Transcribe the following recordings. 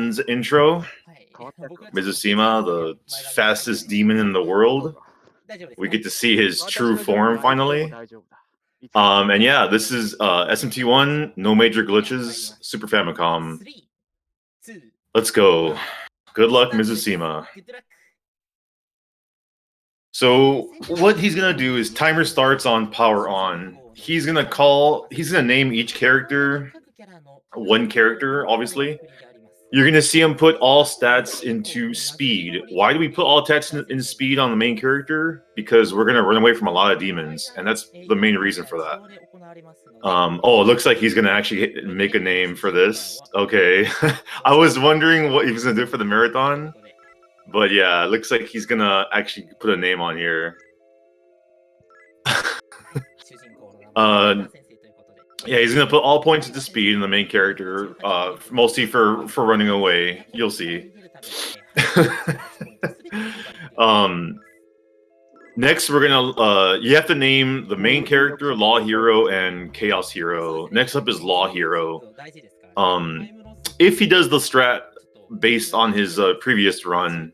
One's intro. Mizusima, the fastest demon in the world. We get to see his true form finally. And yeah, this is SMT1, no major glitches, Super Famicom. Let's go. Good luck, Mizusima. So what he's gonna do is timer starts on power on. He's gonna name each character, one character, obviously. You're gonna see him put all stats into speed. Why do we put all stats in speed on the main character? Because we're gonna run away from a lot of demons, and that's the main reason for that. Oh, it looks like he's gonna actually make a name for this. Okay, I was wondering what he was gonna do for the marathon, but yeah, it looks like he's gonna actually put a name on here. Yeah, he's gonna put all points into speed in the main character, mostly for running away. You'll see. Next, we're gonna you have to name the main character, Law Hero, and Chaos Hero. Next up is Law Hero. If he does the strat based on his previous run,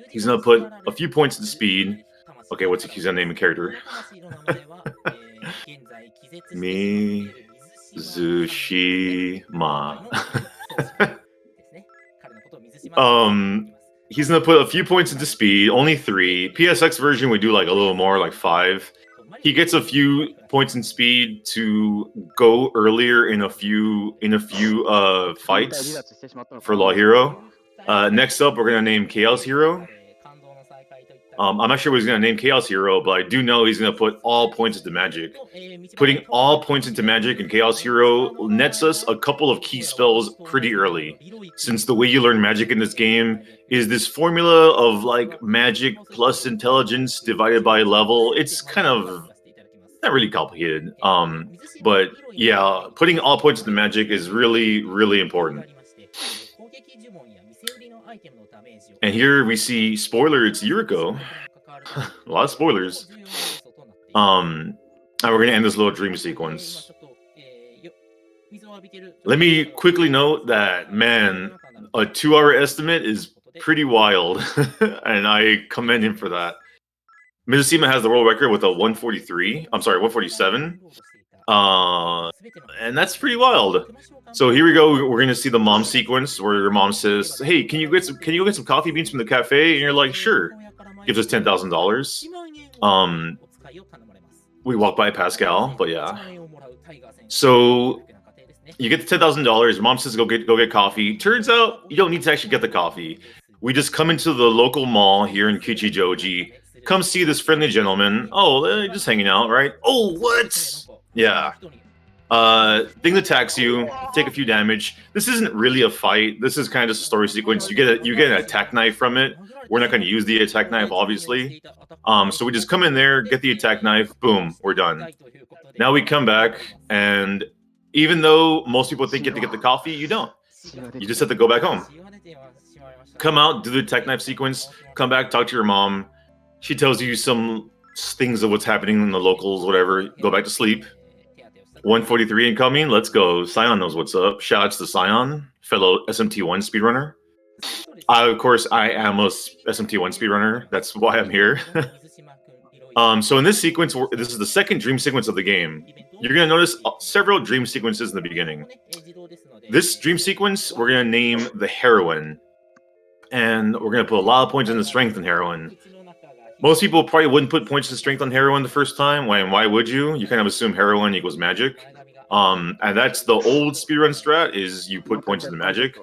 he's gonna put a few points into speed. Okay, he's gonna name a character? Mizusima. He's gonna put a few points into speed, only 3. PSX version would do like a little more, like 5. He gets a few points in speed to go earlier in a few fights for Law Hero. Next up, we're gonna name Chaos Hero. I'm not sure what he's going to name Chaos Hero, but I do know he's going to put all points into magic. Putting all points into magic and Chaos Hero nets us a couple of key spells pretty early. Since the way you learn magic in this game is this formula of like magic plus intelligence divided by level. It's kind of not really complicated. But yeah, putting all points into magic is really, really important. And here we see, spoiler, it's Yuriko. A lot of spoilers. And we're going to end this little dream sequence. Let me quickly note that, man, a 2-hour estimate is pretty wild. And I commend him for that. Mizusima has the world record with a 147. And that's pretty wild. So here we go. We're going to see the mom sequence where your mom says, "Hey, can you get some coffee beans from the cafe?" And you're like, "Sure." Gives us $10,000. We walk by Pascal, but yeah. So you get the $10,000. Mom says, "Go get coffee." Turns out you don't need to actually get the coffee. We just come into the local mall here in Kichijoji. Come see this friendly gentleman. Oh, they're just hanging out, right? Oh, what? Yeah. Thing attacks you, take a few damage. This isn't really a fight. This is kind of just a story sequence. You get an attack knife from it. We're not going to use the attack knife, obviously. So we just come in there, get the attack knife, boom, we're done. Now we come back, and even though most people think you have to get the coffee, you don't. You just have to go back home. Come out, do the attack knife sequence, come back, talk to your mom. She tells you some things of what's happening in the locals, whatever. Go back to sleep. 143 incoming. Let's go. Scion knows what's up. Shoutouts to Scion, fellow SMT1 speedrunner. Of course, I am a SMT1 speedrunner. That's why I'm here. So in this sequence, this is the second dream sequence of the game. You're going to notice several dream sequences in the beginning. This dream sequence, we're going to name the heroine. And we're going to put a lot of points into strength in heroine. Most people probably wouldn't put points to strength on heroine the first time. Why would you? You kind of assume heroine equals magic. And that's the old speedrun strat, is you put points into magic.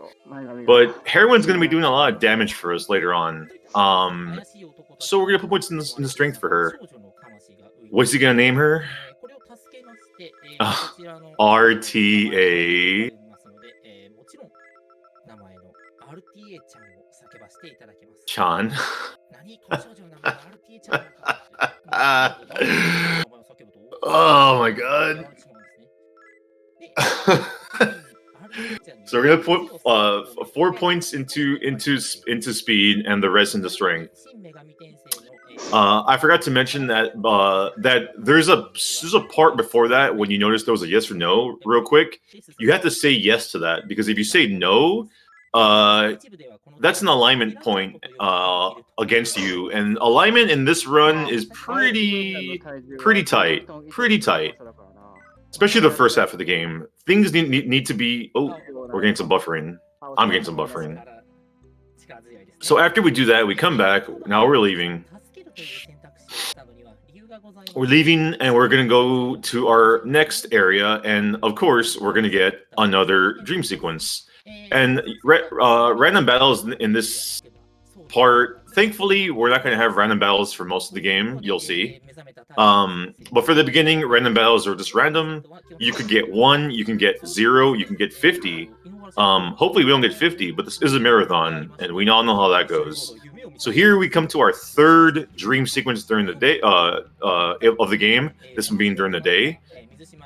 But heroine's going to be doing a lot of damage for us later on. So we're going to put points in the strength for her. What's he going to name her? RTA. Chan. Oh my god. So we're gonna put 4 points into speed and the rest into strength. I forgot to mention that there's a part before that when you notice there was a yes or no real quick. You have to say yes to that, because if you say no, that's an alignment point against you, and alignment in this run is pretty tight, especially the first half of the game. Things need to be. Oh, we're getting some buffering. I'm getting some buffering. So after we do that, we come back. Now we're leaving. We're leaving, and we're gonna go to our next area, and of course, we're gonna get another dream sequence. And random battles in this part, thankfully, we're not going to have random battles for most of the game, you'll see. But for the beginning, random battles are just random. You could get 1, you can get 0, you can get 50. Hopefully we don't get 50, but this is a marathon, and we all know how that goes. So here we come to our third dream sequence during the day of the game, this one being during the day.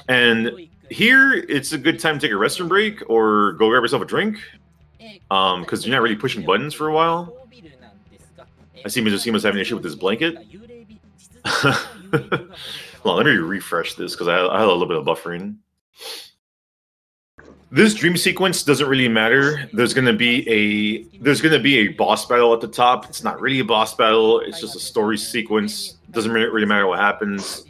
And here, it's a good time to take a restroom break or go grab yourself a drink, because you're not really pushing buttons for a while. I see Mizusima's having an issue with his blanket. Hold on, let me refresh this because I had a little bit of buffering. This dream sequence doesn't really matter. There's gonna be a boss battle at the top. It's not really a boss battle. It's just a story sequence. Doesn't really matter what happens.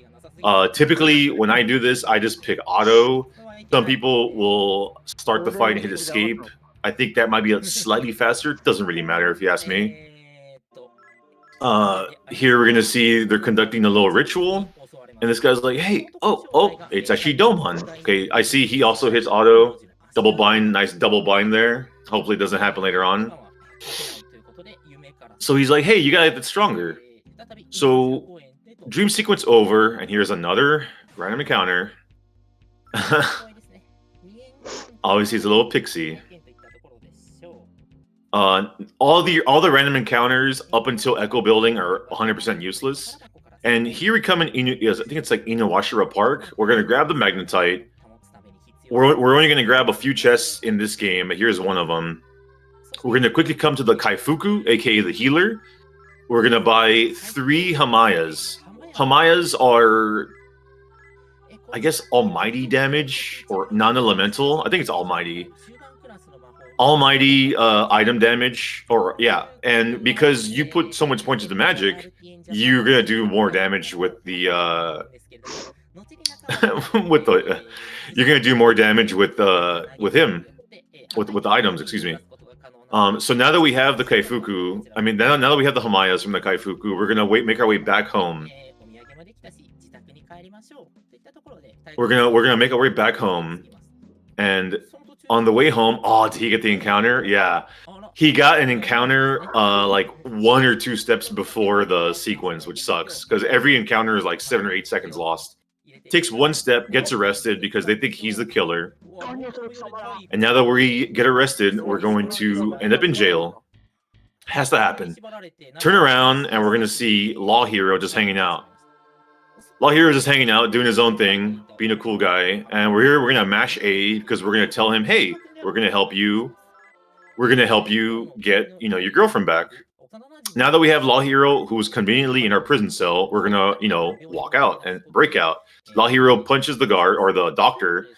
Typically, when I do this, I just pick auto. Some people will start the fight and hit escape. I think that might be slightly faster. Doesn't really matter if you ask me. Here we're gonna see they're conducting a little ritual, and this guy's like, "Hey, oh, it's actually Domon." Okay, I see he also hits auto. Double bind, nice double bind there. Hopefully it doesn't happen later on. So he's like, "Hey, you gotta get stronger." So dream sequence over, and here's another random encounter. Obviously, it's a little pixie. All the random encounters up until Echo Building are 100% useless. And here we come in, I think it's like Inawashira Park. We're going to grab the Magnetite. We're only going to grab a few chests in this game, but here's one of them. We're going to quickly come to the Kaifuku, aka the healer. We're going to buy 3 Hamayas. Hamayas are, I guess, almighty damage, or non-elemental. I think it's almighty. Almighty item damage, or yeah, and because you put so much points into magic, you're gonna do more damage with the you're gonna do more damage with the items, excuse me. So now that we have the Kaifuku, I mean now that we have the Hamayas from the Kaifuku, we're gonna make our way back home. We're gonna make our way back home, and on the way home, did he get the encounter? Yeah. He got an encounter like 1 or 2 steps before the sequence, which sucks, because every encounter is like 7 or 8 seconds lost. Takes 1 step, gets arrested because they think he's the killer. And now that we get arrested, we're going to end up in jail. Has to happen. Turn around, and we're going to see Law Hero just hanging out. Law Hero just hanging out, doing his own thing, being a cool guy. And we're here, we're going to mash A because we're going to tell him, hey, we're going to help you. We're going to help you get, your girlfriend back. Now that we have Law Hero, who's conveniently in our prison cell, we're going to, walk out and break out. Law Hero punches the guard, or the doctor,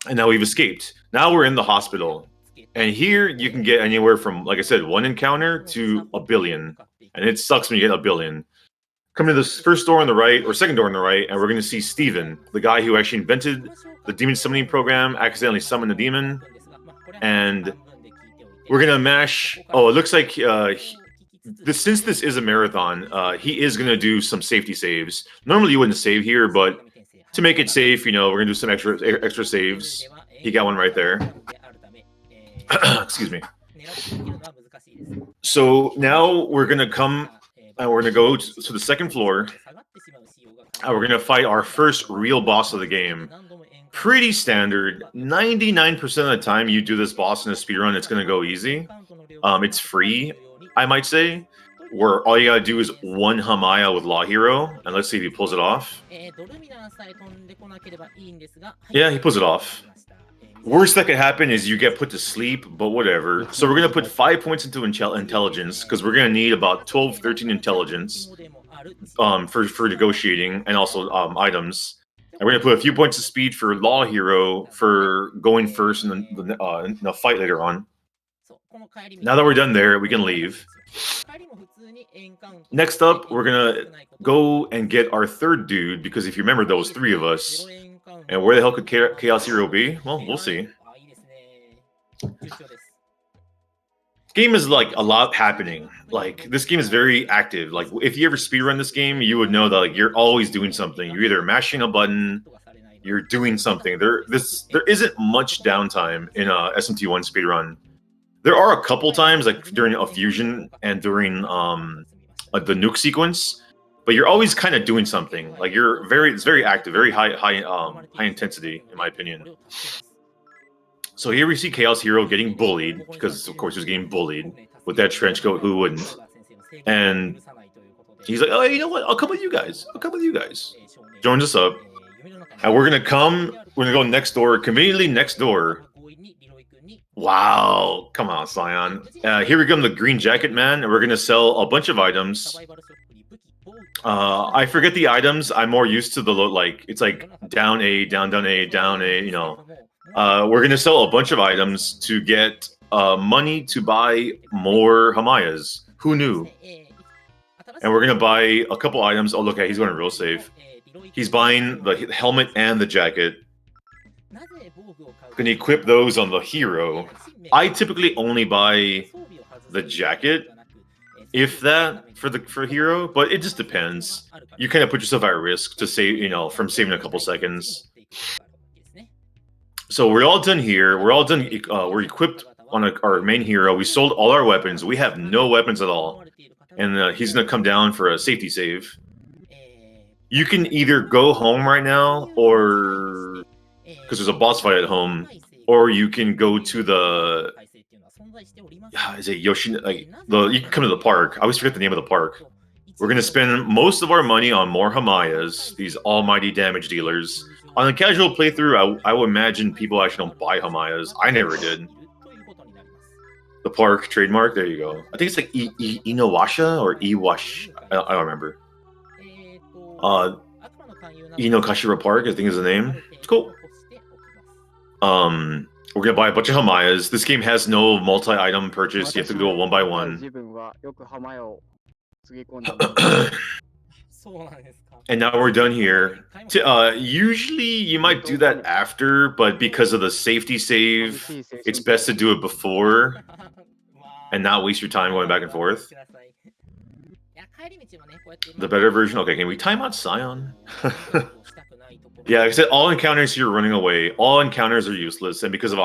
and now we've escaped. Now we're in the hospital. And here you can get anywhere from, like I said, 1 encounter to 1 billion. And it sucks when you get 1 billion. Come to this first door on the right, or second door on the right, and we're going to see Steven, the guy who actually invented the demon summoning program, accidentally summoned a demon. And we're going to mash... Oh, it looks like... since this is a marathon, he is going to do some safety saves. Normally you wouldn't save here, but to make it safe, we're going to do some extra saves. He got one right there. Excuse me. So now we're going to come... And we're going to go to the second floor, and we're going to fight our first real boss of the game. Pretty standard. 99% of the time you do this boss in a speedrun, it's going to go easy. It's free, I might say, where all you got to do is 1 Hamaya with Law Hero, and let's see if he pulls it off. Yeah, he pulls it off. Worst that could happen is you get put to sleep, but whatever. So we're going to put 5 points into intelligence, because we're going to need about 12, 13 intelligence for negotiating, and also items. And we're going to put a few points of speed for Law Hero for going first in the fight later on. Now that we're done there, we can leave. Next up, we're gonna go and get our third dude, because if you remember, there was 3 of us. And where the hell could Chaos Hero be? Well, we'll see. Game is like a lot happening. Like, this game is very active. Like, if you ever speedrun this game, you would know that like you're always doing something. You're either mashing a button, you're doing something. There isn't much downtime in a SMT1 speedrun. There are a couple times, like during a fusion and during the nuke sequence, but you're always kind of doing something. Like it's very active, very high intensity, in my opinion. So here we see Chaos Hero getting bullied, because of course he was getting bullied with that trench coat. Who wouldn't? And he's like, "Oh, you know what? I'll come with you guys. Joins us up, and we're gonna go next door, conveniently next door. Wow, come on, Scion. Here we come, the Green Jacket Man, and we're gonna sell a bunch of items. I forget the items. I'm more used to the like it's like down A, down A, down A. You know, we're gonna sell a bunch of items to get money to buy more Hamayas. Who knew? And we're gonna buy a couple items. Oh, look, he's going real safe. He's buying the helmet and the jacket. Gonna equip those on the hero. I typically only buy the jacket, if that, for hero, but it just depends. You kind of put yourself at risk to save, you know, from saving a couple seconds. So we're all done here. We're all done. We're equipped on our main hero. We sold all our weapons. We have no weapons at all, and he's gonna come down for a safety save. You can either go home right now, or because there's a boss fight at home, or you can go to the is it Yoshi? Like you can come to the park. I always forget the name of the park. We're gonna spend most of our money on more Hamayas, these almighty damage dealers. On a casual playthrough, I would imagine people actually don't buy Hamayas. I never did. The park trademark. There you go. I think it's like Inowasha or Iwash. I don't remember. Inokashira Park, I think is the name. It's cool. We're gonna buy a bunch of Hamayas. This game has no multi-item purchase. You have to go one by one. And now we're done here. Usually you might do that after, but because of the safety save, it's best to do it before and not waste your time going back and forth. The better version. Okay, can we time out Scion? Yeah, like I said, all encounters here are running away. All encounters are useless, and because of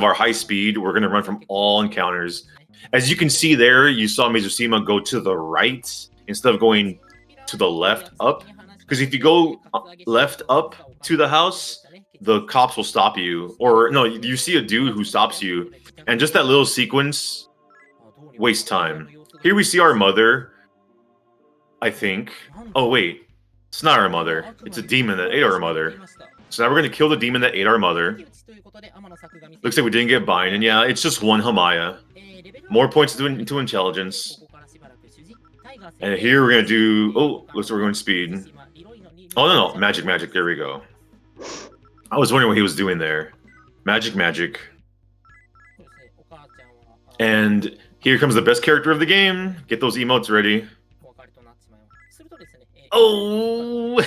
our high speed, we're gonna run from all encounters. As you can see there, you saw Mizusima go to the right instead of going to the left up. Because if you go left up to the house, the cops will stop you. Or no, you see a dude who stops you, and just that little sequence wastes time. Here we see our mother, I think. Oh wait. It's not our mother. It's a demon that ate our mother. So now we're going to kill the demon that ate our mother. Looks like we didn't get bind. And yeah, it's just one Hamaya. More points into intelligence. And here we're going to do... Oh, looks like we're going speed. Oh, no. Magic. There we go. I was wondering what he was doing there. Magic. And here comes the best character of the game. Get those emotes ready. Oh!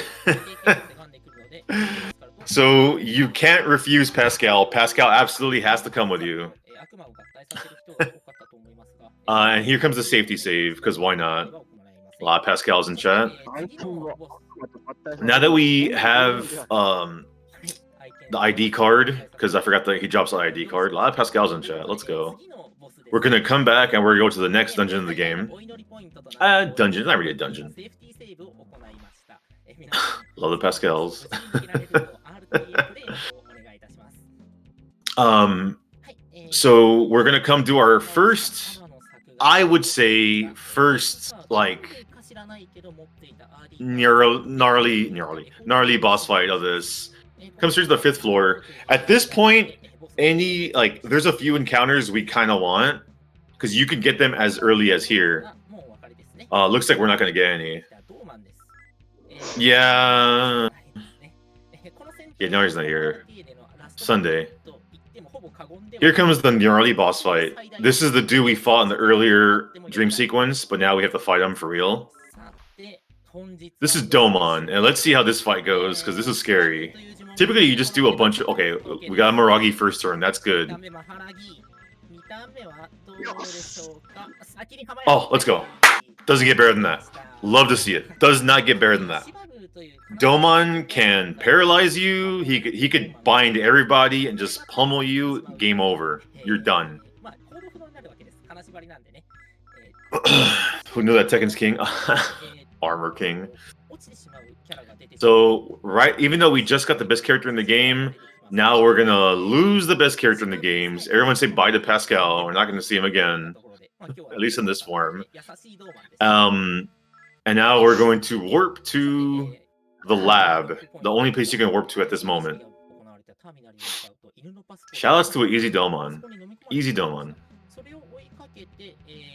So you can't refuse Pascal. Pascal absolutely has to come with you. And here comes the safety save, because why not? A lot of Pascal's in chat. Now that we have the ID card, because I forgot that he drops the ID card, a lot of Pascal's in chat. Let's go. We're going to come back and we're going to go to the next dungeon of the game. Dungeon, not really a dungeon. Love the Pascals. So we're gonna come do our first, I would say, like gnarly boss fight of this. Comes through to the 5th floor. At this point, there's a few encounters we kind of want, because you can get them as early as here. Looks like we're not gonna get any. Yeah. Yeah, no, he's not here. Sunday. Here comes the gnarly boss fight. This is the dude we fought in the earlier dream sequence, but now we have to fight him for real. This is Domon, and let's see how this fight goes, because this is scary. Typically, you just do a bunch of... Okay, we got a Maragi first turn. That's good. Oh, let's go. Doesn't get better than that. Love to see it. Does not get better than that. Domon can paralyze you. He could bind everybody and just pummel you. Game over. You're done. Who knew that Tekken's King? Armor King. So, right, even though we just got the best character in the game, now we're gonna lose the best character in the games. Everyone say bye to Pascal. We're not gonna see him again, at least in this form. And now we're going to warp to the lab, the only place you can warp to at this moment. Shoutouts to Easy Domon. Easy Domon.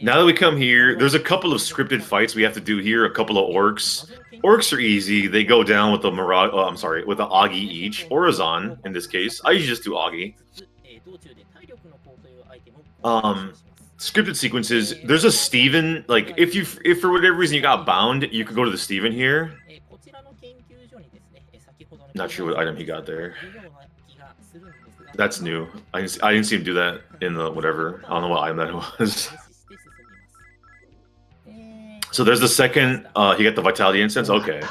Now that we come here, there's a couple of scripted fights we have to do here. A couple of orcs. Orcs are easy. They go down with the with the Agi each, or a Zon in this case. I usually just do Agi. Scripted sequences. There's a Steven. Like if for whatever reason you got bound, you could go to the Steven here. Not sure what item he got there. That's new. I didn't see him do that in the whatever. I don't know what item that was. So there's the second. He got the Vitality Incense. Okay.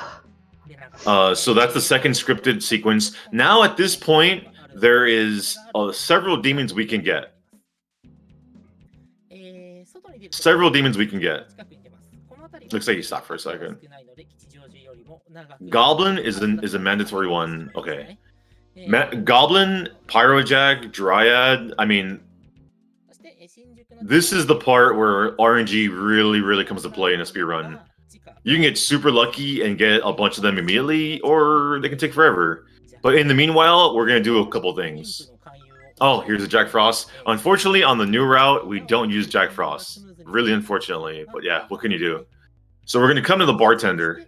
So that's the second scripted sequence. Now at this point, there is several demons we can get. Several demons we can get. Looks like he stopped for a second. Goblin is a mandatory one. Okay. Goblin, Pyrojag, Dryad. I mean, this is the part where RNG really comes to play in a speedrun. You can get super lucky and get a bunch of them immediately, or they can take forever. But in the meanwhile, we're going to do a couple things. Oh, here's a Jack Frost. Unfortunately, on the new route, we don't use Jack Frost. Really unfortunately, but yeah, what can you do? So we're going to come to the bartender.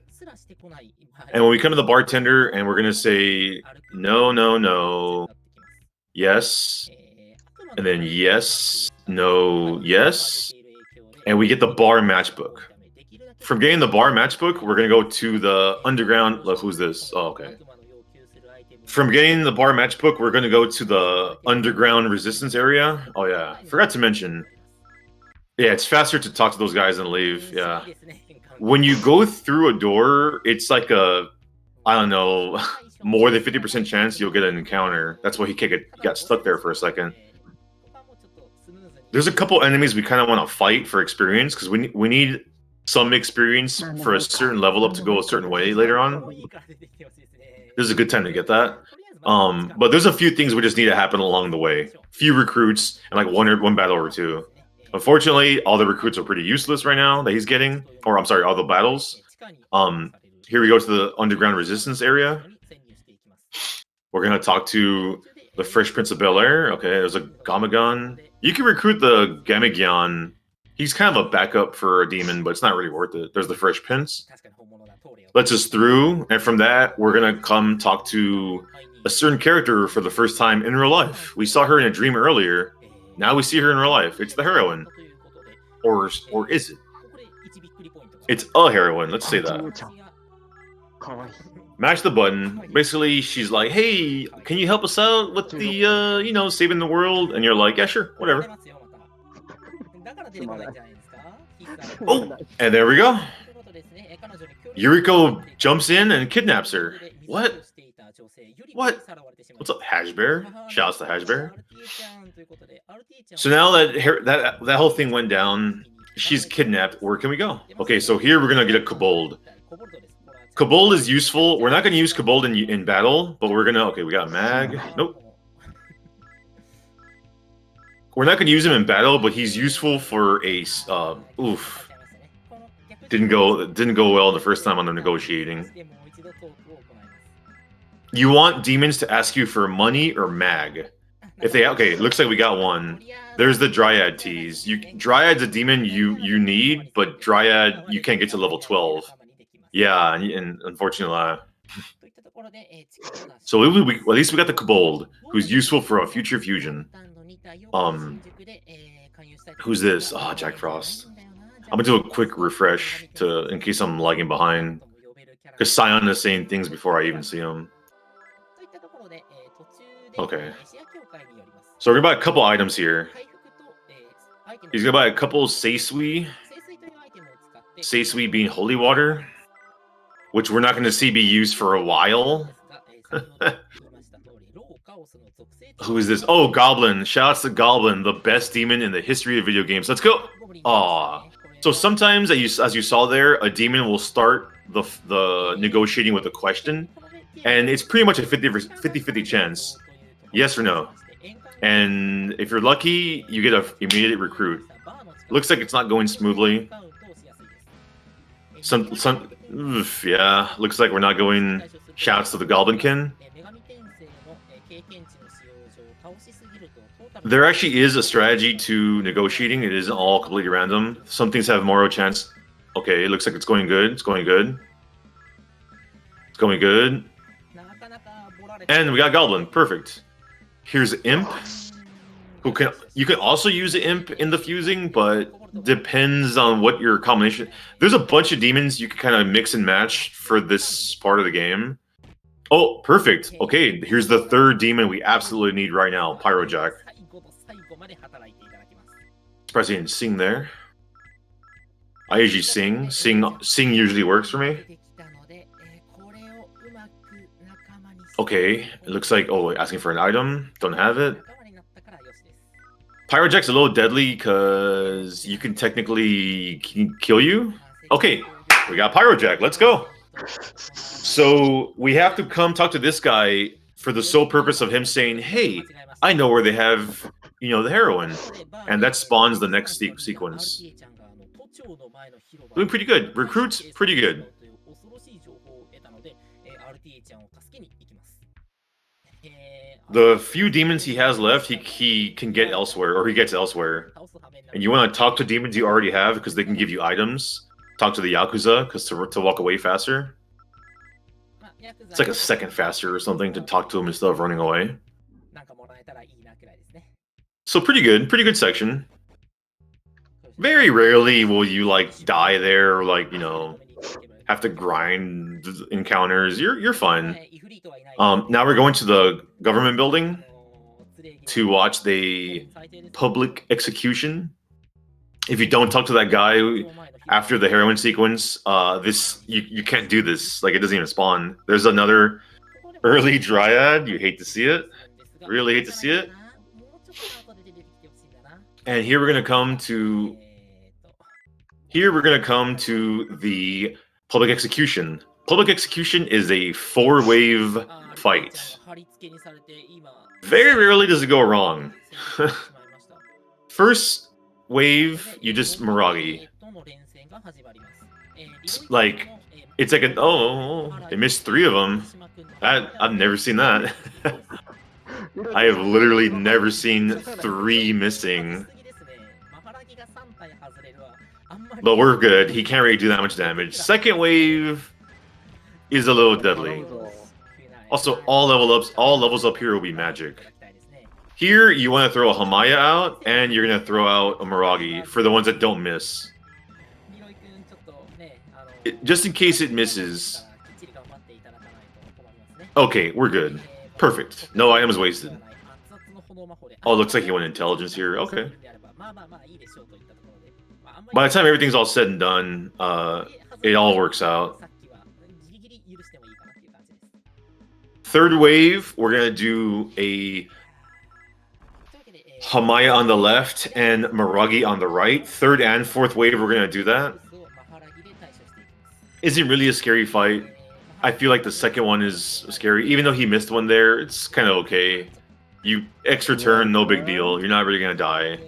And when we come to the bartender and we're going to say, no, yes, and then yes, no, yes, and we get the bar matchbook. From getting the bar matchbook, we're going to go to the underground. Look, who's this? Oh, okay. From getting the bar matchbook, we're going to go to the underground resistance area. Oh, yeah. Forgot to mention. Yeah, it's faster to talk to those guys and leave. Yeah. When you go through a door, it's like I don't know, more than 50% chance you'll get an encounter. That's why he got stuck there for a second. There's a couple enemies we kind of want to fight for experience, because we need some experience for a certain level up to go a certain way later on. This is a good time to get that. But there's a few things we just need to happen along the way. Few recruits and like one battle or two. Unfortunately, all the recruits are pretty useless right now that he's getting. Or I'm sorry, all the battles. Here we go to the underground resistance area. We're gonna talk to the Fresh Prince of Bel-Air. Okay, there's a Gamagon. You can recruit the Gamagyan. He's kind of a backup for a demon, but it's not really worth it. There's the Fresh Prince. Lets us through, and from that, we're gonna come talk to a certain character for the first time in real life. We saw her in a dream earlier. Now we see her in real life. It's the heroine. Or is it? It's a heroine. Let's say that. Mash the button. Basically, she's like, hey, can you help us out with the, saving the world? And you're like, yeah, sure, whatever. Oh, and there we go. Yuriko jumps in and kidnaps her. What? What? What's up, Hashbear? Shouts to Hashbear. So now that whole thing went down, she's kidnapped. Where can we go? Okay, so here we're gonna get a Kobold. Kobold is useful. We're not gonna use Kobold in battle, but we're gonna. Okay, we got Mag. Nope. We're not gonna use him in battle, but he's useful for Ace. Oof. Didn't go well the first time on the negotiating. You want demons to ask you for money or mag. If they okay, it looks like we got one. There's the Dryad tease. Dryad's a demon you need, but Dryad you can't get to level 12. Yeah, and unfortunately. So at least we got the Kobold, who's useful for a future fusion. Who's this? Ah, Jack Frost. I'm gonna do a quick refresh in case I'm lagging behind. Because Scion is saying things before I even see him. Okay. So we're gonna buy a couple items here. He's gonna buy a couple Seisui. Seisui being holy water, which we're not gonna see be used for a while. Who is this? Oh, Goblin. Shoutouts to Goblin, the best demon in the history of video games. Let's go. Aw. So sometimes, as you saw there, a demon will start the negotiating with a question, and it's pretty much a 50-50 chance. Yes or no? And if you're lucky, you get an immediate recruit. Looks like it's not going smoothly. Yeah, looks like we're not going. Shouts to the Goblinkin. There actually is a strategy to negotiating. It isn't all completely random. Some things have more of a chance. Okay, it looks like it's going good. It's going good. It's going good. And we got Goblin. Perfect. Here's Imp. You can also use Imp in the fusing, but depends on what your combination. There's a bunch of demons you can kind of mix and match for this part of the game. Oh, perfect. Okay, here's the third demon we absolutely need right now, Pyrojack. Surprised he didn't sing there. I usually sing. Sing usually works for me. Okay, it looks like, oh, asking for an item. Don't have it. Pyrojack's a little deadly because you can technically kill you. Okay, we got Pyrojack. Let's go. So we have to come talk to this guy for the sole purpose of him saying, hey, I know where they have, the heroine. And that spawns the next sequence. Doing pretty good. Recruits, pretty good. The few demons he has left, he can get elsewhere, or he gets elsewhere. And you want to talk to demons you already have because they can give you items. Talk to the Yakuza because to walk away faster. It's like a second faster or something to talk to them instead of running away. So pretty good section. Very rarely will you die there or have to grind encounters. You're fine. Now we're going to the government building to watch the public execution. If you don't talk to that guy after the heroin sequence, you can't do this. It doesn't even spawn. There's another early dryad. You hate to see it. Really hate to see it. And here we're gonna come to the public execution. Public execution is a 4-wave fight. Very rarely does it go wrong. First wave, you just Miragi. It's like they missed 3 of them. I've never seen that. I have literally never seen 3 missing. But we're good. He can't really do that much damage. Second wave is a little deadly. Also, all levels up here will be magic. Here, you want to throw a Hamaya out, and you're going to throw out a Miragi for the ones that don't miss. Just in case it misses. Okay, we're good. Perfect. No items wasted. Oh, looks like he went intelligence here. Okay. By the time everything's all said and done, it all works out. Third wave, we're going to do a Hamaya on the left and Miragi on the right. Third and fourth wave, we're going to do that. Isn't really a scary fight. I feel like the second one is scary. Even though he missed one there, it's kind of okay. You extra turn, no big deal. You're not really going to die.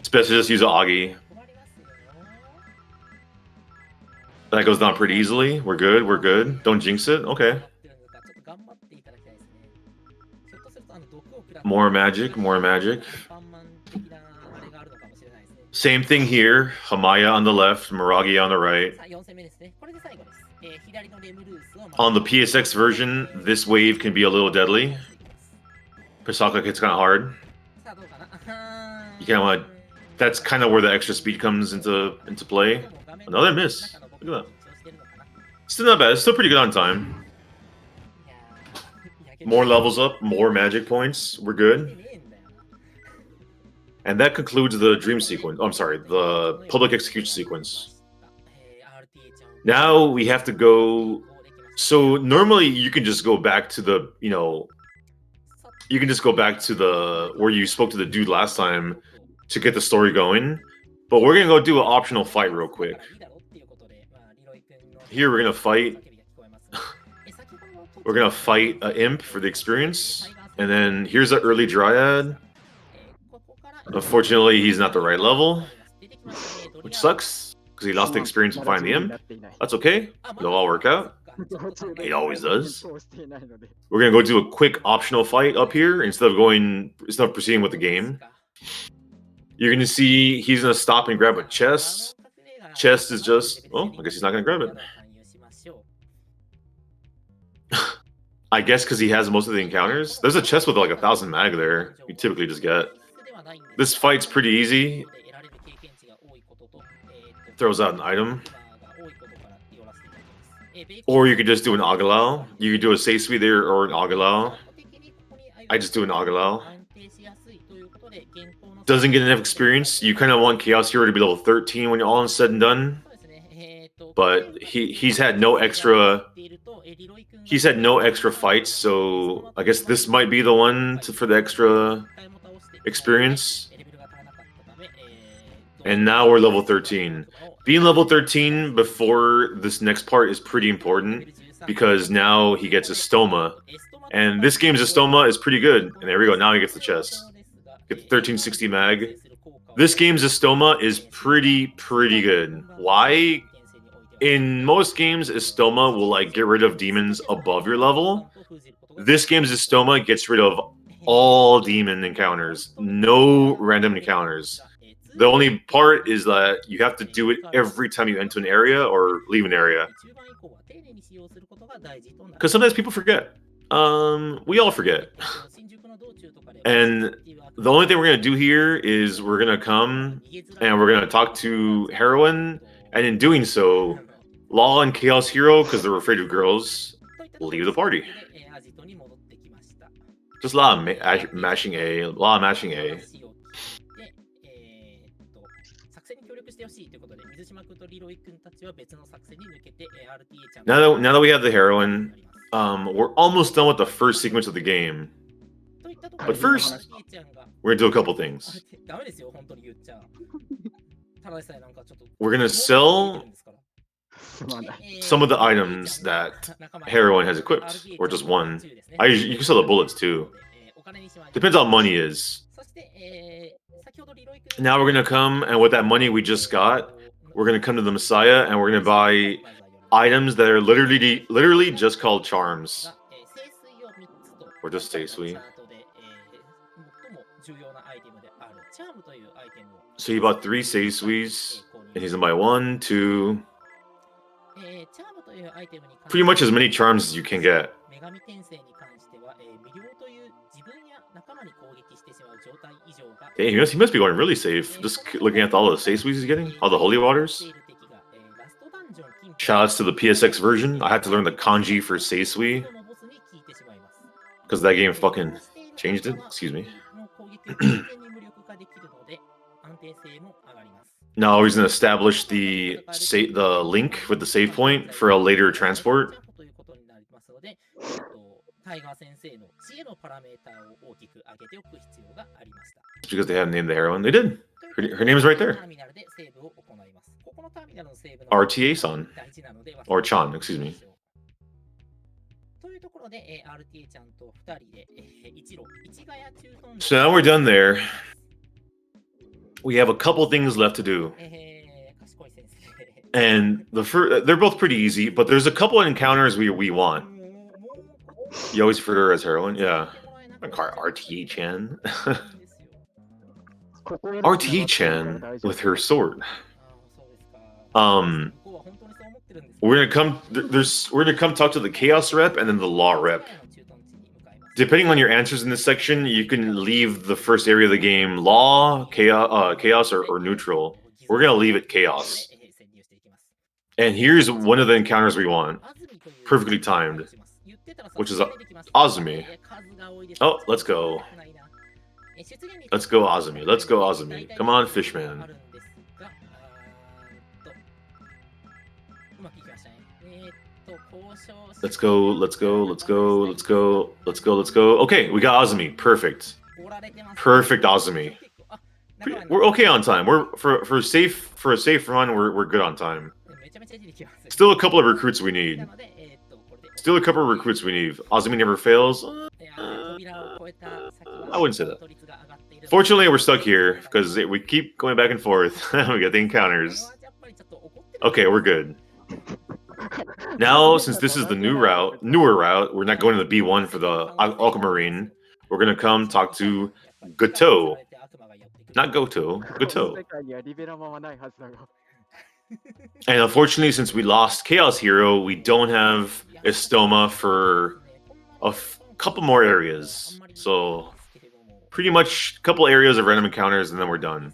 Especially just use an Agi. That goes down pretty easily. We're good, we're good. Don't jinx it. Okay. More magic, more magic. Same thing here. Hamaya on the left, Miragi on the right. On the PSX version, this wave can be a little deadly. Pisaka hits kind of hard. That's kind of where the extra speed comes into play. Another miss. Look at that. Still not bad. It's still pretty good on time. More levels up, more magic points. We're good. And that concludes the dream sequence. Oh, I'm sorry, the public execution sequence. Now we have to go. So normally you can just go back to the, you can just go back to the where you spoke to the dude last time to get the story going. But we're gonna go do an optional fight real quick. Here we're gonna fight. We're gonna fight an imp for the experience, and then here's an early dryad. Unfortunately, he's not the right level, which sucks because he lost the experience of finding the imp. That's okay. It'll all work out. It always does. We're gonna go do a quick optional fight up here instead of proceeding with the game. You're gonna see he's gonna stop and grab a chest. Chest is just, oh, I guess he's not gonna grab it. I guess because he has most of the encounters. There's a chest with like 1,000 mag there. You typically just get. This fight's pretty easy. Throws out an item. Or you could just do an Agalao. You could do a Seisui there or an Agalao. I just do an Agalao. Doesn't get enough experience. You kind of want Chaos Hero to be level 13 when you're all said and done. But he's had no extra. He's had no extra fights, so I guess this might be the one for the extra experience. And now we're level 13. Being level 13 before this next part is pretty important because now he gets a stoma. And this game's stoma is pretty good. And there we go, now he gets the chest. Get the 1360 mag. This game's stoma is pretty good. Why? In most games, Estoma will like get rid of demons above your level. This game's Estoma gets rid of all demon encounters. No random encounters. The only part is that you have to do it every time you enter an area or leave an area. Because sometimes people forget. We all forget. And the only thing we're going to do here is we're going to come and we're going to talk to Heroine. And in doing so, Law and Chaos Hero, because they're afraid of girls, leave the party. Just Law mashing A. Law mashing A. Now that we have the Heroine, we're almost done with the first sequence of the game. But first, we're going to do a couple things. We're going to sell some of the items that Heroine has equipped, or just one. You can sell the bullets too. Depends on how money is. Now we're going to come, and with that money we just got, we're going to come to the Messiah, and we're going to buy items that are literally just called charms. Or just Seisui. So he bought 3 Seisuis, and he's going to buy 1, 2... pretty much as many charms as you can get. Hey, he must be going really safe, just looking at all the Seisuis he's getting, all the holy waters. Shoutouts to the PSX version. I had to learn the kanji for Seisui, because that game fucking changed it. Excuse me. Now he's going to establish the link with the save point for a later transport. Because they haven't named the heroine. They did. Her name is right there. RTA-san. Or Chan, excuse me. So now we're done there. We have a couple things left to do. And they're both pretty easy, but there's a couple of encounters we want. You always refer to her as heroine? Yeah. RTA-chan. RTA-chan with her sword. We're gonna come talk to the Chaos rep and then the Law rep. Depending on your answers in this section, you can leave the first area of the game law, chaos, or neutral. We're gonna leave it chaos. And here's one of the encounters we want. Perfectly timed. Which is Azumi. Oh, let's go. Let's go, Azumi. Let's go, Azumi. Come on, Fishman. Let's go, let's go, let's go, let's go, let's go, let's go. Okay, we got Azumi. Perfect. Perfect Azumi. We're okay on time. We're for a safe run, we're good on time. Still a couple of recruits we need. Still a couple of recruits we need. Azumi never fails. I wouldn't say that. Fortunately, we're stuck here because we keep going back and forth. We get the encounters. Okay, we're good. Now, since this is the newer route, we're not going to the B1 for the Aquamarine. We're gonna come talk to Goto. Not Goto, Goto. And unfortunately, since we lost Chaos Hero, we don't have Estoma for a couple more areas. So, pretty much a couple areas of random encounters, and then we're done.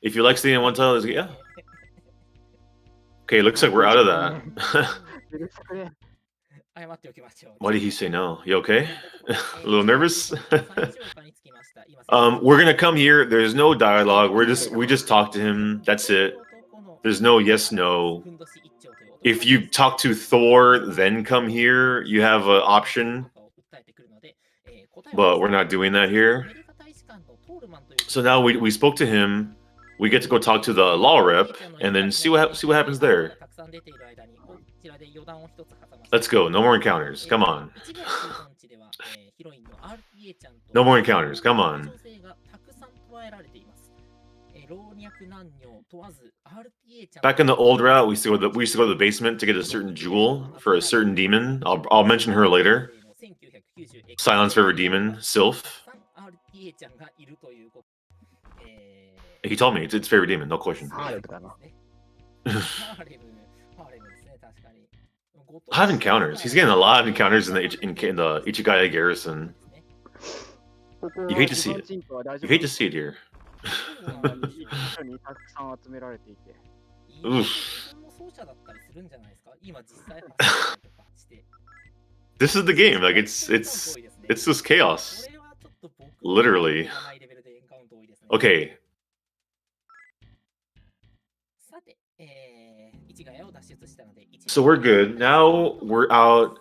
If you like staying in one tile, yeah. Okay, looks like we're out of that. Why did he say no? You okay? A little nervous? We're gonna come here. There's no dialogue. We just talk to him. That's it. There's no yes, no. If you talk to Thor, then come here, you have an option. But we're not doing that here. So now we spoke to him. We get to go talk to the law rep and then see what happens there. Let's go. No more encounters. Come on. No more encounters. Come on. Back in the old route, we used to go to the basement to get a certain jewel for a certain demon. I'll mention her later. Silence River Demon, Sylph. He told me it's favorite demon, no question. I have encounters. He's getting a lot of encounters in the Ichigaya garrison. You hate to see it. You hate to see it here. Oof. This is the game. Like it's just chaos. Literally. Okay. So we're good. Now we're out.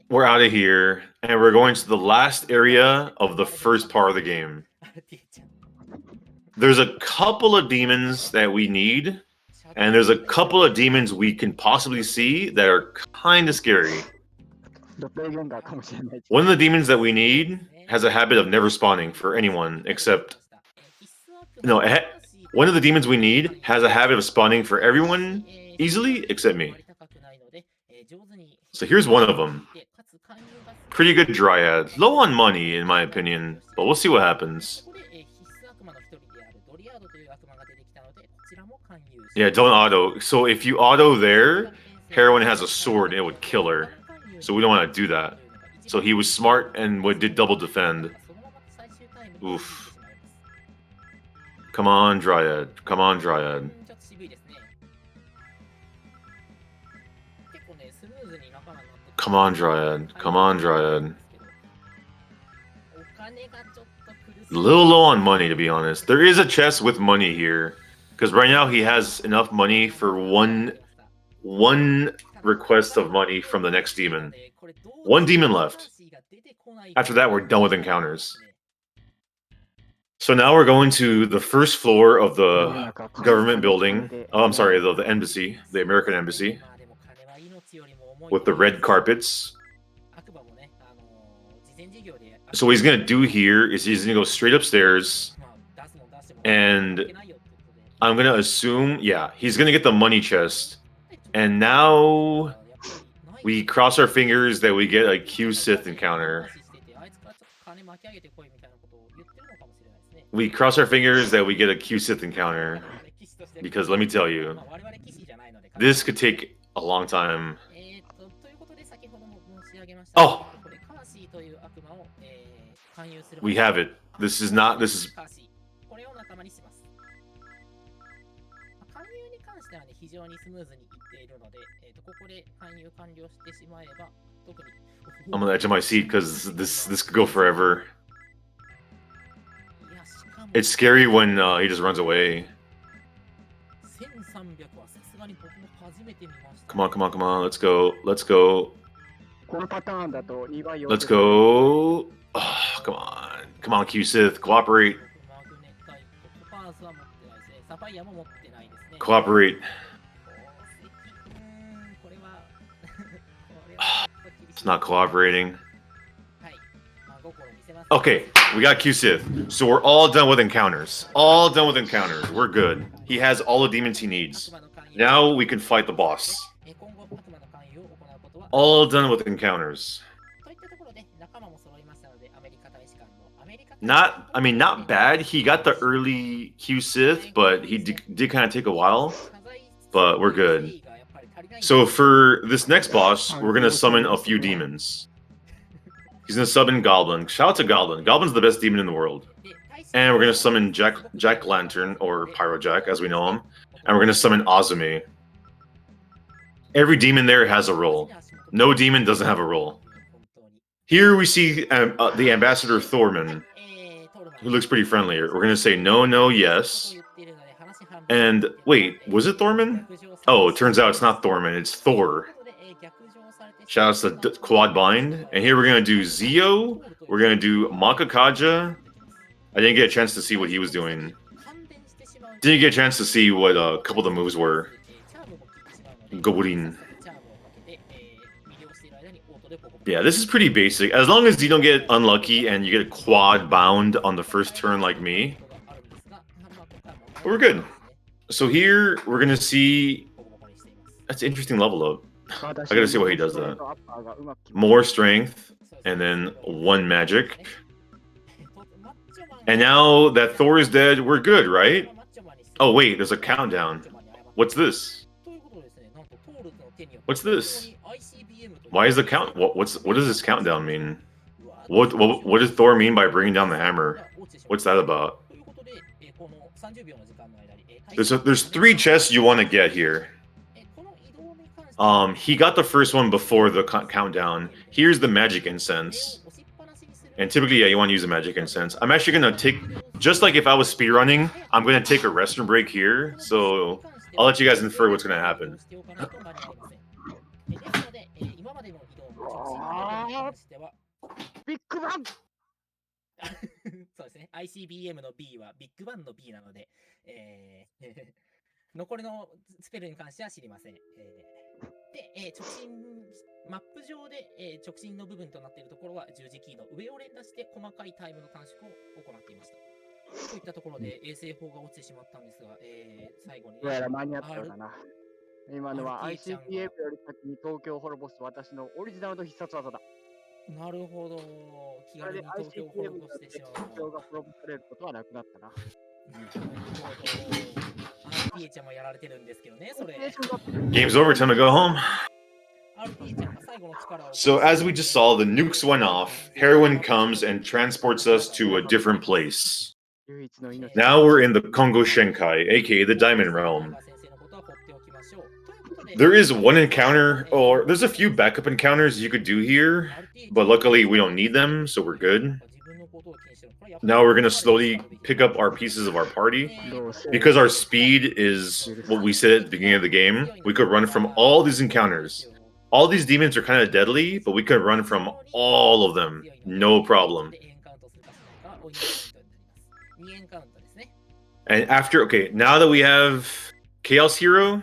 We're out of here, and we're going to the last area of the first part of the game. There's a couple of demons that we need, and there's a couple of demons we can possibly see that are kind of scary. One of the demons that we need has a habit of never spawning for anyone except... No, one of the demons we need has a habit of spawning for everyone easily except me. So here's one of them. Pretty good Dryad. Low on money, in my opinion, but we'll see what happens. Yeah, don't auto. So if you auto there, Heroine has a sword, it would kill her. So we don't want to do that. So he was smart and did double defend. Oof. Come on, Dryad. Come on, Dryad. Come on, Dryad. Come on, Dryad. A little low on money, to be honest. There is a chest with money here. Because right now he has enough money for one request of money from the next demon. One demon left. After that, we're done with encounters. So now we're going to the first floor of the government building. Oh, I'm sorry, the embassy, the American embassy. With the red carpets. So what he's going to do here is he's going to go straight upstairs. And I'm going to assume, yeah, he's going to get the money chest. And now we cross our fingers that we get a Q-Sith encounter. We cross our fingers that we get a Q-Sith encounter. Because let me tell you, this could take a long time. Oh! We have it. This is not... This is... I'm on the edge of my seat because this could go forever. It's scary when he just runs away. Come on, come on, come on. Let's go. Let's go. Let's go. Oh, come on. Come on, Q-Sith. Cooperate. Cooperate. It's not cooperating. Okay, we got Q-Sith. So we're all done with encounters. All done with encounters. We're good. He has all the demons he needs. Now we can fight the boss. All done with encounters. Not bad. He got the early Q-Sith, but he did kind of take a while. But we're good. So for this next boss, we're going to summon a few demons. He's going to summon Goblin. Shout out to Goblin. Goblin's the best demon in the world. And we're going to summon Jack Lantern, or Pyro Jack, as we know him. And we're going to summon Azumi. Every demon there has a role. No demon doesn't have a role. Here we see the Ambassador Thorman, who looks pretty friendly. We're going to say no, no, yes. And wait, was it Thorman? Oh, it turns out it's not Thorman, it's Thor. Shout out to Quad Bind. And here we're going to do Zio. We're going to do Makakaja. I didn't get a chance to see what he was doing. Didn't get a chance to see what a couple of the moves were. Goblin. Yeah, this is pretty basic. As long as you don't get unlucky and you get a quad bound on the first turn like me, we're good. So here, we're going to see... That's an interesting level up. I gotta see what he does that. More strength, and then 1 magic. And now that Thor is dead, we're good, right? Oh wait, there's a countdown. What's this? What's this? Why is the count? What does this countdown mean? What does Thor mean by bringing down the hammer? What's that about? There's 3 chests you want to get here. He got the first one before the countdown. Here's the magic incense. And typically, yeah, you want to use the magic incense. I'm actually going to take, just like if I was speedrunning, I'm going to take a restroom break here. So I'll let you guys infer what's going to happen. ICBM の B はビッグバンの B なので、残りのスペルに関しては知りません。で、直進、マップ上で、直進の部分となっているところは十字キーの上を連打して細かいタイムの短縮を行っていました。といったところで衛星砲が落ちてしまったんですが、最後に、どうやら間に合ったようだな。今のは ICBM より先に東京を滅ぼす私のオリジナルの必殺技だ。なるほど。気軽に東京を滅ぼしてしまう。東京が滅ぼされることはなくなったな。RTA ちゃんもやられてるんですけどね、それ。Game's over, time to go home. So as we just saw, the nukes went off, Heroine comes and transports us to a different place. Now we're in the Kongo Shenkai, aka the Diamond Realm. There is one encounter, or there's a few backup encounters you could do here, but luckily we don't need them, so we're good. Now we're going to slowly pick up our pieces of our party. Because our speed is what we said at the beginning of the game, we could run from all these encounters. All these demons are kind of deadly, but we could run from all of them. No problem. And after, okay, now that we have Chaos Hero,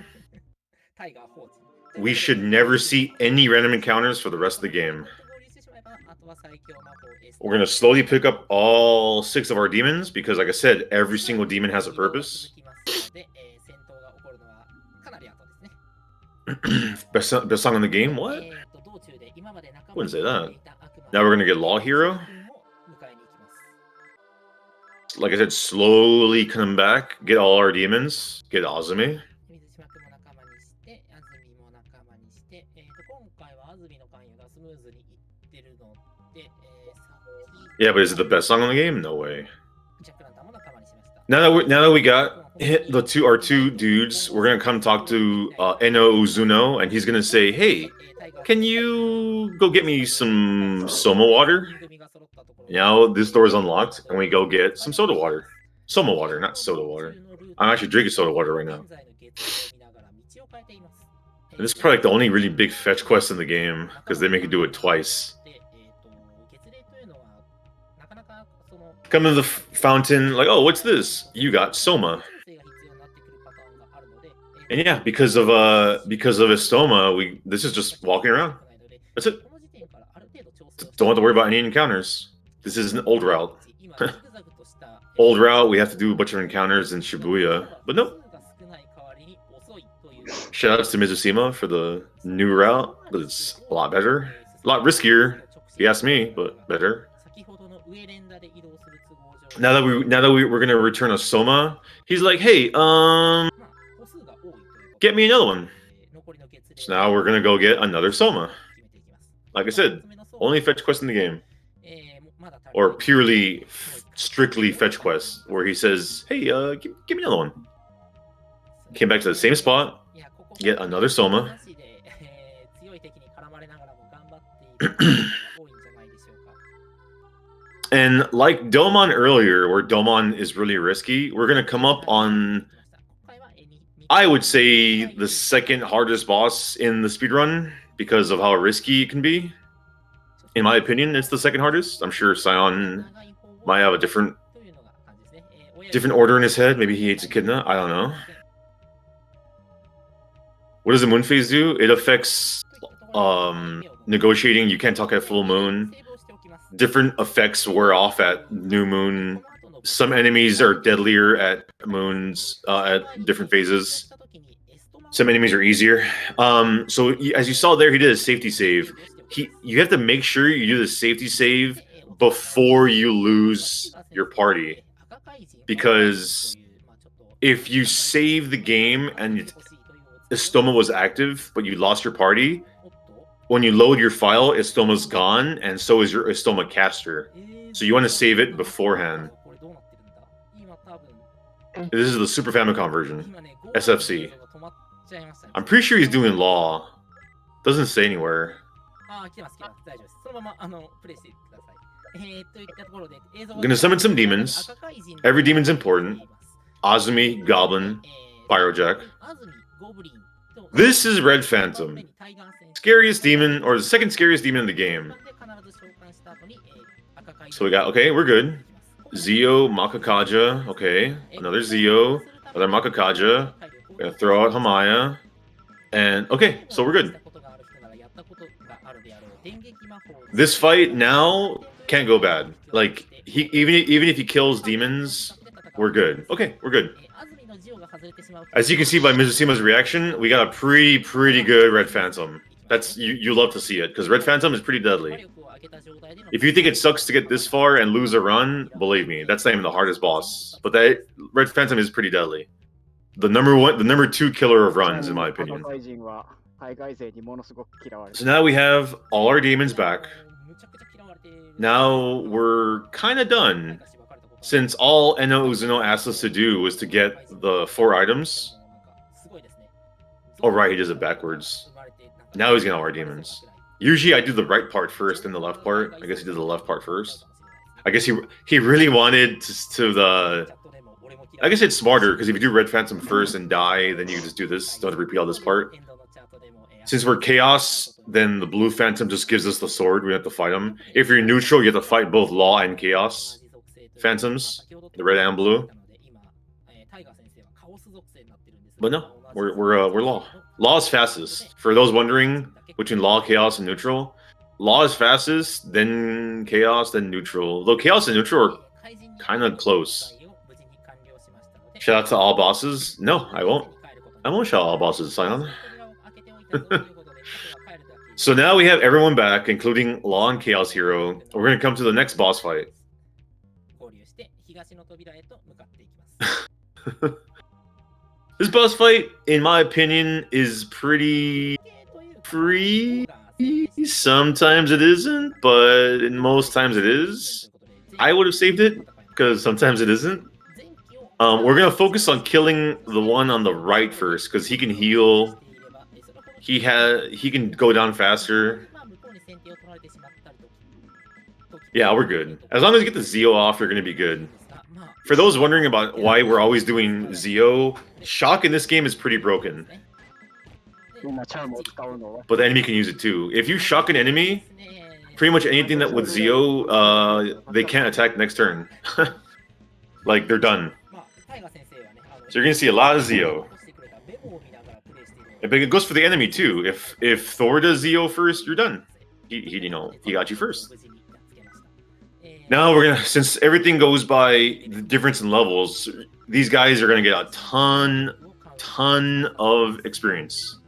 we should never see any random encounters for the rest of the game. We're going to slowly pick up all 6 of our demons, because like I said, every single demon has a purpose. Best song in the game? What? Wouldn't say that. Now we're going to get Law Hero. Like I said, slowly come back, get all our demons, get Azumi. Yeah, but is it the best song in the game? No way. Now that we got our two dudes, we're gonna come talk to Eno Uzuno, and he's gonna say, "Hey, can you go get me some Soma water?" Now this door is unlocked, and we go get some soda water. Soma water, not soda water. I'm actually drinking soda water right now. And this is probably like the only really big fetch quest in the game, because they make you do it twice. Come to the fountain, like, oh, what's this? You got Soma. And yeah, because of Estoma, this is just walking around. That's it. Don't have to worry about any encounters. This is an old route. Old route, we have to do a bunch of encounters in Shibuya, but nope. Shoutouts to Mizusima for the new route, but it's a lot better. A lot riskier, if you ask me, but better. Now that we're gonna return a Soma, he's like, hey, get me another one. So now we're gonna go get another Soma. Like I said, only fetch quest in the game. Or purely, strictly fetch quest, where he says, hey, give me another one. Came back to the same spot, get another Soma. And like Domon earlier, where Domon is really risky, we're going to come up on, I would say, the second hardest boss in the speedrun because of how risky it can be. In my opinion, it's the second hardest. I'm sure Sion might have a different order in his head. Maybe he hates Echidna. I don't know. What does the moon phase do? It affects negotiating. You can't talk at full moon. Different effects wear off at new moon. Some enemies are deadlier at moons at different phases. Some enemies are easier. So as you saw there, he did a safety save. You have to make sure you do the safety save before you lose your party, because if you save the game and Estoma was active, but you lost your party, when you load your file, Estoma's gone, and so is your Estoma caster. So you want to save it beforehand. This is the Super Famicom version, SFC. I'm pretty sure he's doing law. Doesn't say anywhere. I'm gonna summon some demons. Every demon's important. Azumi, Goblin, Pyrojack. This is Red Phantom. Scariest demon, or the second scariest demon in the game. So we got, okay, we're good. Zio, Makakaja, okay. Another Zio, another Makakaja. We're gonna throw out Hamaya. And, okay, so we're good. This fight now can't go bad. Like, even if he kills demons, we're good. Okay, we're good. As you can see by Mizusima's reaction, we got a pretty good Red Phantom. That's you love to see it, because Red Phantom is pretty deadly. If you think it sucks to get this far and lose a run, believe me, that's not even the hardest boss. But that Red Phantom is pretty deadly. The number 2 killer of runs, in my opinion. So now we have all our demons back. Now we're kind of done, since all Eno Uzuno asked us to do was to get the 4 items. Oh right, he does it backwards. Now he's getting all our demons. Usually I do the right part first and the left part. I guess he did the left part first. I guess he really wanted to I guess it's smarter, because if you do Red Phantom first and die, then you can just do this. Don't have to repeat all this part. Since we're Chaos, then the Blue Phantom just gives us the sword. We have to fight him. If you're neutral, you have to fight both Law and Chaos Phantoms, the red and blue. But no, we're Law. Law is fastest. For those wondering between Law, Chaos, and Neutral, Law is fastest, then Chaos, then Neutral. Though Chaos and Neutral are kind of close. Shout out to all bosses. No, I won't. I won't shout out all bosses, Sion. So now we have everyone back, including Law and Chaos Hero. We're going to come to the next boss fight. This boss fight, in my opinion, is pretty Sometimes it isn't, but in most times it is. I would have saved it, because sometimes it isn't. We're gonna focus on killing the one on the right first, because he can heal. He can go down faster. Yeah, we're good. As long as you get the Zeo off, you're gonna be good. For those wondering about why we're always doing Zeo, shock in this game is pretty broken. But the enemy can use it too. If you shock an enemy, pretty much anything that with Zeo, they can't attack next turn. Like, they're done. So you're gonna see a lot of Zeo. But it goes for the enemy too. If Thor does Zeo first, you're done. He got you first. Now we're gonna, since everything goes by the difference in levels, these guys are gonna get a ton of experience.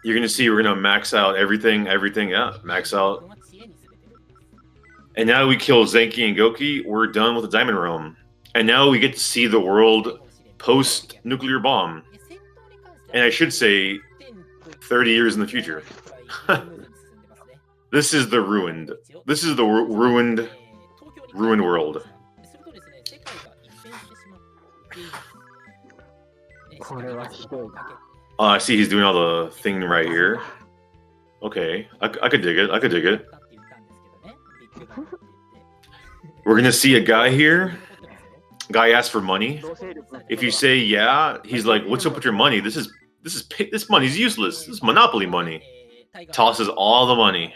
You're gonna see we're gonna max out everything, yeah, max out. And now we kill Zenki and Goki, we're done with the Diamond Realm. And now we get to see the world post-nuclear bomb. And I should say, 30 years in the future. This is the ruined. This is the ruined world. I see he's doing all the thing right here. Okay, I could dig it. I could dig it. We're gonna see a guy here. Guy asks for money. If you say yeah, he's like, "What's up with your money? This money's useless. This is monopoly money." Tosses all the money.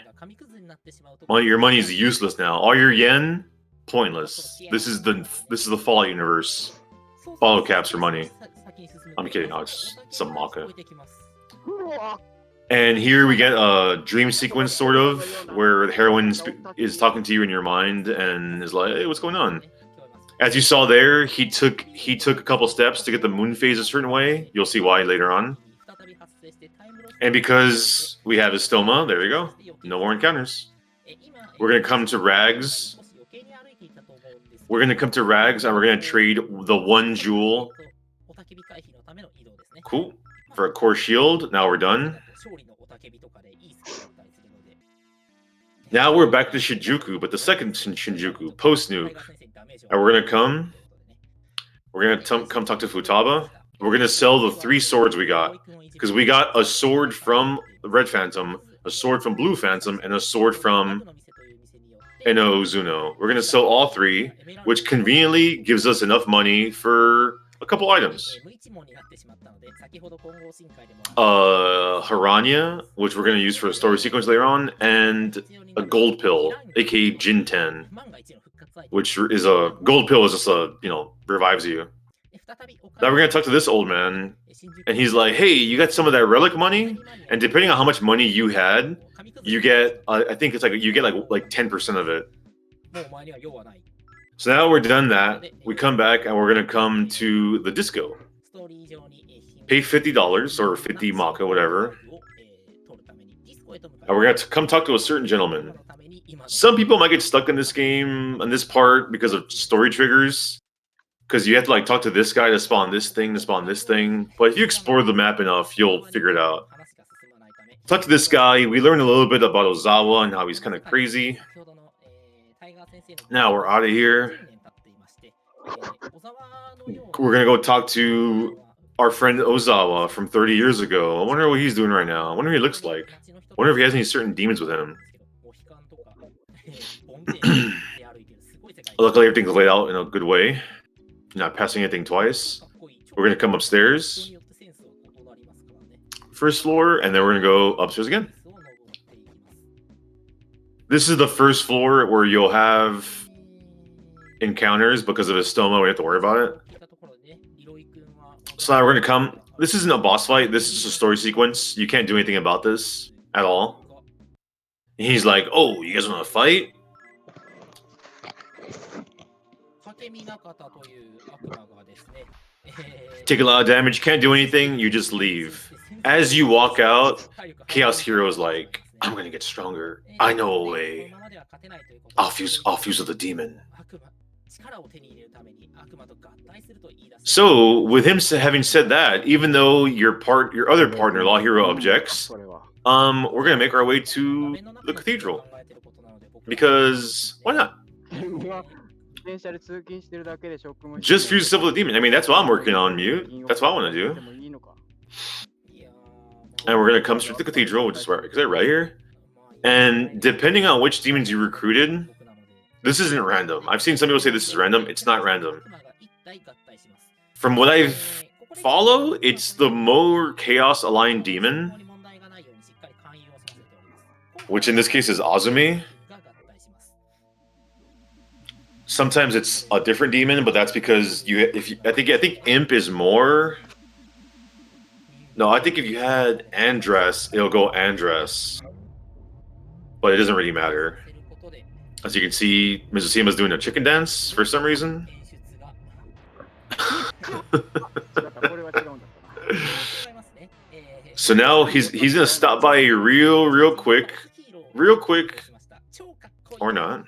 Your money is useless now. All your yen, pointless. This is the Fallout universe. Follow caps for money. I'm kidding. No, it's some maka. And here we get a dream sequence, sort of, where the heroine is talking to you in your mind and is like, "Hey, what's going on?" As you saw there, he took a couple steps to get the moon phase a certain way. You'll see why later on. And because we have his stoma, there you go. No more encounters. We're gonna come to Rags. We're gonna come to Rags and we're gonna trade the one jewel. Cool. For a core shield. Now we're done. Now we're back to Shinjuku, but the second Shinjuku, post-nuke. And we're gonna come talk to Futaba. We're gonna sell the 3 swords we got. Because we got a sword from Red Phantom, a sword from Blue Phantom, and a sword from Eno Uzuno. We're gonna sell all 3, which conveniently gives us enough money for a couple items. Haranya, which we're gonna use for a story sequence later on, and a gold pill, aka Jinten, which is a gold pill is just a revives you. Now we're gonna talk to this old man, and he's like, "Hey, you got some of that relic money? And depending on how much money you had, you get I think it's like you get like 10% of it." So now we're done that. We come back and we're gonna come to the disco. Pay $50 or 50 maka, whatever. And we're gonna come talk to a certain gentleman. Some people might get stuck in this game on this part because of story triggers. Because you have to talk to this guy to spawn this thing, But if you explore the map enough, you'll figure it out. Talk to this guy. We learned a little bit about Ozawa and how he's kind of crazy. Now we're out of here. We're gonna go talk to our friend Ozawa from 30 years ago. I wonder what he's doing right now. I wonder what he looks like. I wonder if he has any certain demons with him. Luckily, everything's laid out in a good way. Not passing anything twice. We're gonna come upstairs. First floor, and then we're gonna go upstairs again. This is the first floor where you'll have encounters because of his stoma. We have to worry about it. So now we're gonna come. This isn't a boss fight. This is just a story sequence. You can't do anything about this at all. And he's like, "Oh, you guys want to fight?" Take a lot of damage, can't do anything, you just leave. As you walk out, Chaos Hero is like, "I'm gonna get stronger. I know a way. I'll fuse with the demon." So, with him having said that, even though your other partner, Law Hero, objects, それは。 we're gonna make our way to the cathedral because why not? 自転車で通勤してるだけで職務 Just fuse Civil the Demon. I mean, that's what I'm working on, Mute. That's what I want to do. でもいいのか。 And we're gonna come straight to the cathedral, which is right here. And depending on which demons you recruited, this isn't random. I've seen some people say this is random. It's not random. From what I've followed, it's the more chaos aligned demon, which in this case is Azumi. Sometimes it's a different demon, but that's because I think Imp is more. No, I think if you had Andress, it'll go Andress. But it doesn't really matter. As you can see, Mizusima's doing a chicken dance for some reason. So now he's gonna stop by real quick, or not.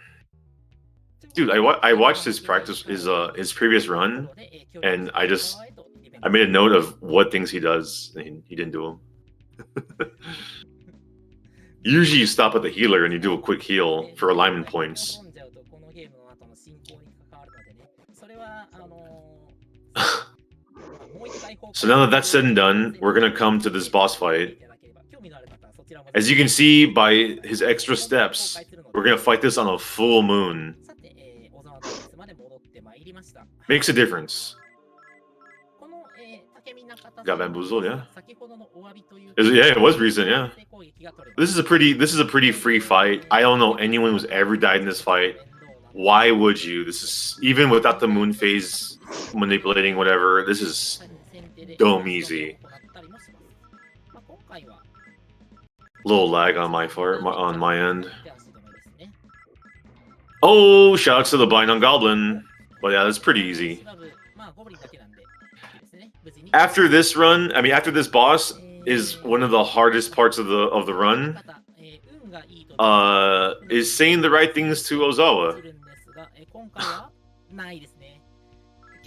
Dude, I watched his practice, his previous run, and I made a note of what things he does, and he didn't do them. Usually you stop at the healer and you do a quick heal for alignment points. So now that that's said and done, we're gonna come to this boss fight. As you can see by his extra steps, we're gonna fight this on a full moon. Makes a difference. Got bamboozled, yeah. It was recent, yeah. This is a pretty free fight. I don't know anyone who's ever died in this fight. Why would you? This is even without the moon phase manipulating whatever. This is dumb easy. Little lag on on my end. Oh, shout out to the blind on Goblin. But yeah, that's pretty easy. After this run, I mean, after this boss is one of the hardest parts of the run. Is saying the right things to Ozawa.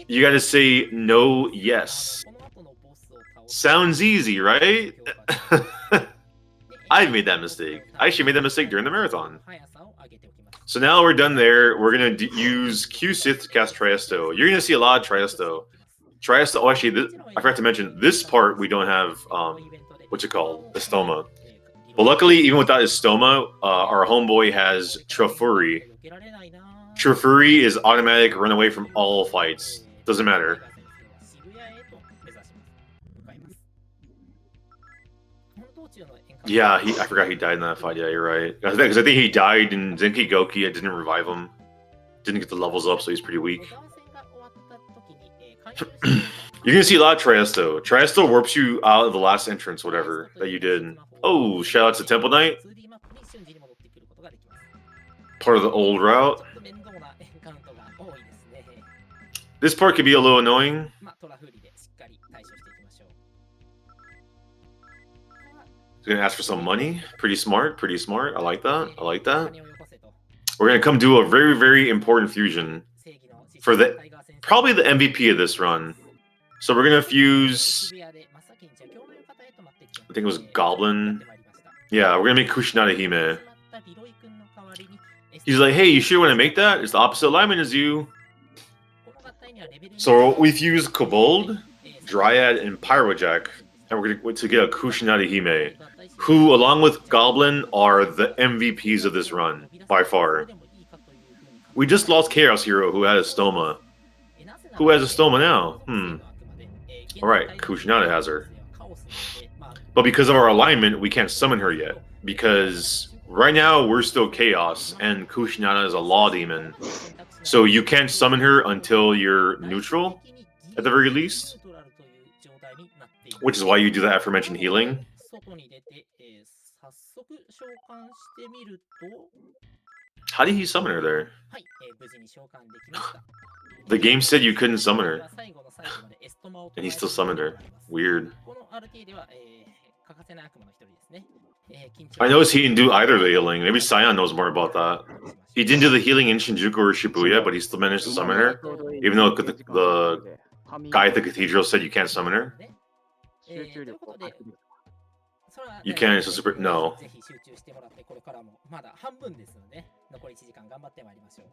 You gotta say no, yes. Sounds easy, right? I made that mistake. I actually made that mistake during the marathon. So now we're done there. We're gonna use Q-Sith to cast Triesto. You're gonna see a lot of Triesto. Triesto. Oh, actually, I forgot to mention this part. We don't have what's it called? Estoma. But luckily, even without Estoma, our homeboy has Trofuri. Trofuri is automatic run away from all fights. Doesn't matter. Yeah, I forgot he died in that fight. Yeah, you're right. Because I think he died in Zenki Goki. I didn't revive him. Didn't get the levels up, so he's pretty weak. You're gonna see a lot of Triesto. Triesto warps you out of the last entrance, whatever that you did. Oh, shout out to Temple Knight. Part of the old route. This part could be a little annoying. He's gonna ask for some money. Pretty smart, pretty smart. I like that. I like that. We're gonna come do a very, very important fusion for probably the MVP of this run. So we're gonna fuse. I think it was Goblin. Yeah, we're gonna make Kushinada Hime. He's like, hey, you sure want to make that? It's the opposite alignment as you. So we fuse Kobold, Dryad, and Pyrojack, and we're going to get a Kushinada Hime, who, along with Goblin, are the MVPs of this run, by far. We just lost Chaos Hero, who had a Stoma. Who has a Stoma now? Alright, Kushinada has her. But because of our alignment, we can't summon her yet. Because right now, we're still Chaos, and Kushinada is a Law Demon. So you can't summon her until you're neutral, at the very least. Which is why you do that aforementioned healing. How did he summon her there? The game said you couldn't summon her. And he still summoned her. Weird. I noticed he didn't do either of the healing. Maybe Sion knows more about that. He didn't do the healing in Shinjuku or Shibuya, but he still managed to summon her, even though the guy at the cathedral said you can't summon her. 集中力を発揮できる。You can't. It's a super. No. ぜひ集中してもらって、これからもまだ半分ですので、残り1時間頑張ってまいりましょう。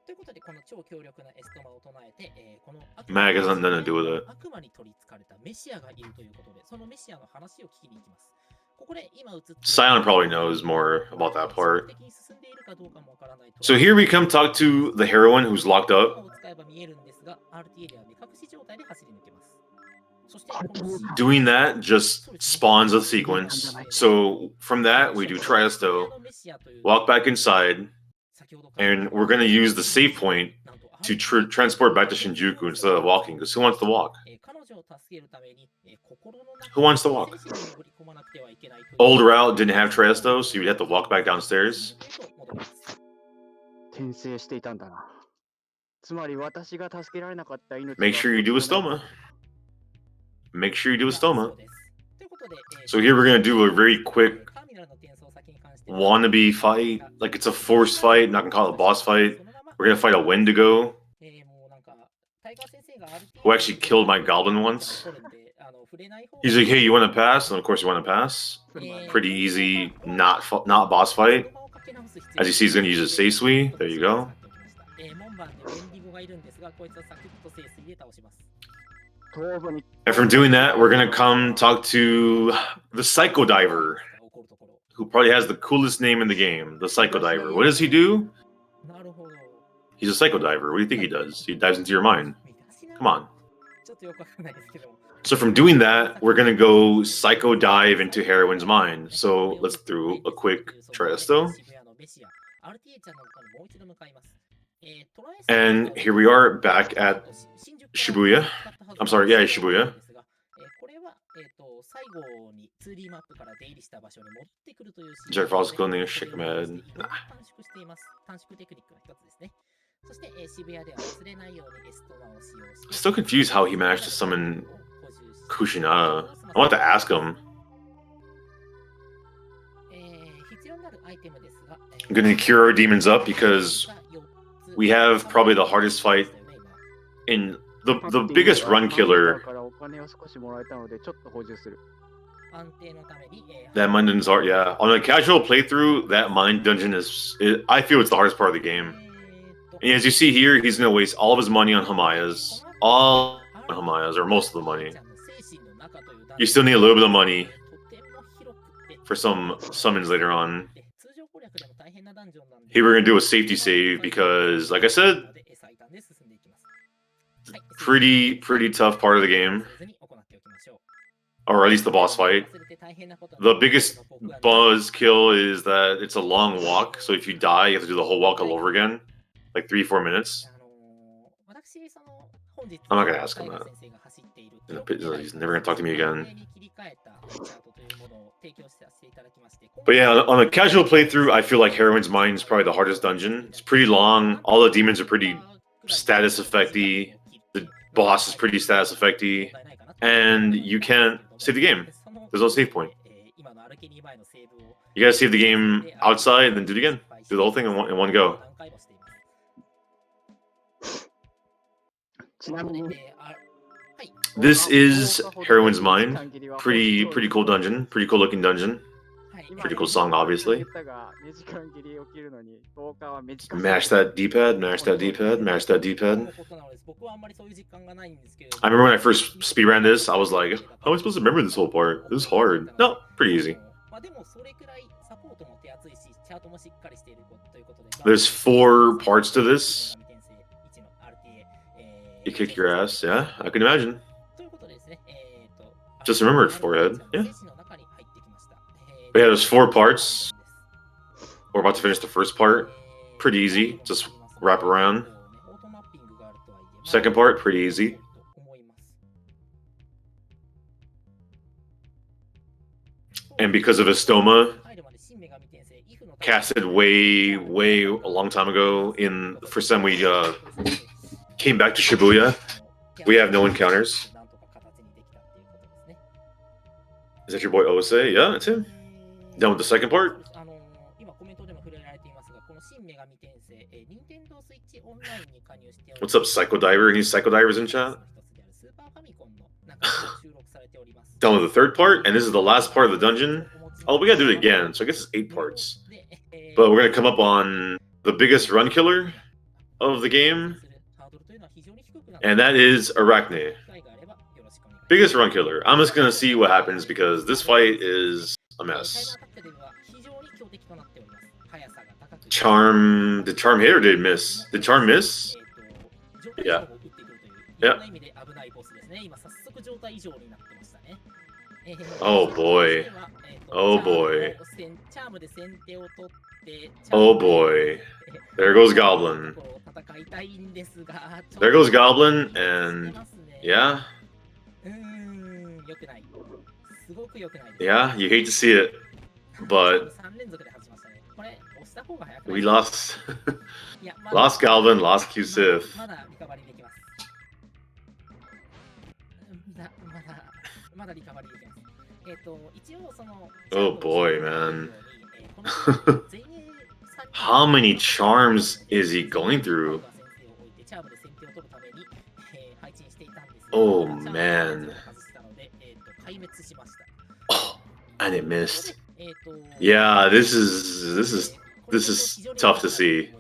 ということで、この超強力なエストマを唱えて、この Mag has nothing to do with it. 悪魔に取りつかれたメシアがいるということで、そのメシアの話を聞きに行きます。ここで今映っている Sion probably knows more about that part. 的に進んでいるかどうかもわからないと So here we come talk to the heroine who's locked up. を使えば見えるんですが、RTA では目隠し状態で走り抜けます。そしてこの Doing that just spawns a sequence. So from that, we do Triesto, walk back inside, and we're going to use the save point to transport back to Shinjuku instead of walking, because who wants to walk? Who wants to walk? Old route didn't have Triesto, so you'd have to walk back downstairs. 転生していたんだな。つまり私が助けられなかった命は Make sure you do a stoma. Make sure you do a stoma. So here we're going to do a very quick wannabe fight. Like it's a forced fight, not going to call it a boss fight. We're going to fight a Wendigo who actually killed my goblin once. He's like, hey, you want to pass? And of course you want to pass. Pretty easy, not boss fight. As you see, he's going to use a Seisui. There you go. And from doing that, we're going to come talk to the Psycho Diver, who probably has the coolest name in the game, the Psycho Diver. What does he do? He's a Psycho Diver. What do you think he does? He dives into your mind. Come on. So from doing that, we're going to go Psycho Dive into Heroine's mind. So let's do a quick Triesto. And here we are back at Shibuya. I'm sorry, yeah, Shibuya. Jerfal's cloning a Shikmed. Still confused how he managed to summon Kushinada. I want to ask him. I'm going to cure our demons up because we have probably the hardest fight in the biggest run killer. That mine dungeon's hard, yeah. On a casual playthrough, that mine dungeon I feel it's the hardest part of the game. And as you see here, he's going to waste all of his money on Hamayas. All on Hamayas, or most of the money. You still need a little bit of money for some summons later on. Here we're going to do a safety save because, like I said, pretty tough part of the game. Or at least the boss fight. The biggest buzz kill is that it's a long walk, so if you die, you have to do the whole walk all over again. Like 3-4 minutes. I'm not going to ask him that. He's never going to talk to me again. But yeah, on a casual playthrough, I feel like Heroine's Mind is probably the hardest dungeon. It's pretty long. All the demons are pretty status effecty. The boss is pretty status effecty. And you can't save the game. There's no save point. You gotta save the game outside and then do it again. Do the whole thing in one go. This is Heroine's Mind. Pretty cool dungeon. Pretty cool looking dungeon. Pretty cool song, obviously. Mash that D-pad, mash that D-pad, mash that D-pad. I remember when I first speedran this, I was like, how am I supposed to remember this whole part? This is hard. No, pretty easy. There's 4 parts to this. You kick your ass, yeah, I can imagine. Just remember it, forehead, yeah. But yeah, there's 4 parts. We're about to finish the first part. Pretty easy, just wrap around. Second part, pretty easy. And because of Estoma, casted way a long time ago, in the first time we came back to Shibuya, we have no encounters. Is that your boy Ose? Yeah, that's him. Done with the second part. What's up, Psycho Diver? Any Psycho Divers in chat? Done with the third part, and this is the last part of the dungeon. Oh, we gotta do it again, so I guess it's 8 parts. But we're gonna come up on the biggest run killer of the game, and that is Arachne. Biggest run killer. I'm just gonna see what happens because this fight is a mess. Charm. Did Charm hit or did it miss? Did Charm miss? Yeah. Yeah. Oh boy. Oh boy. Oh boy. There goes Goblin. There goes Goblin, and yeah. Yeah, you hate to see it, but we lost. Lost Goblin, lost Q-Sith. Oh boy, man. How many charms is he going through? Oh man. Oh, and it missed. Yeah, this is tough to see.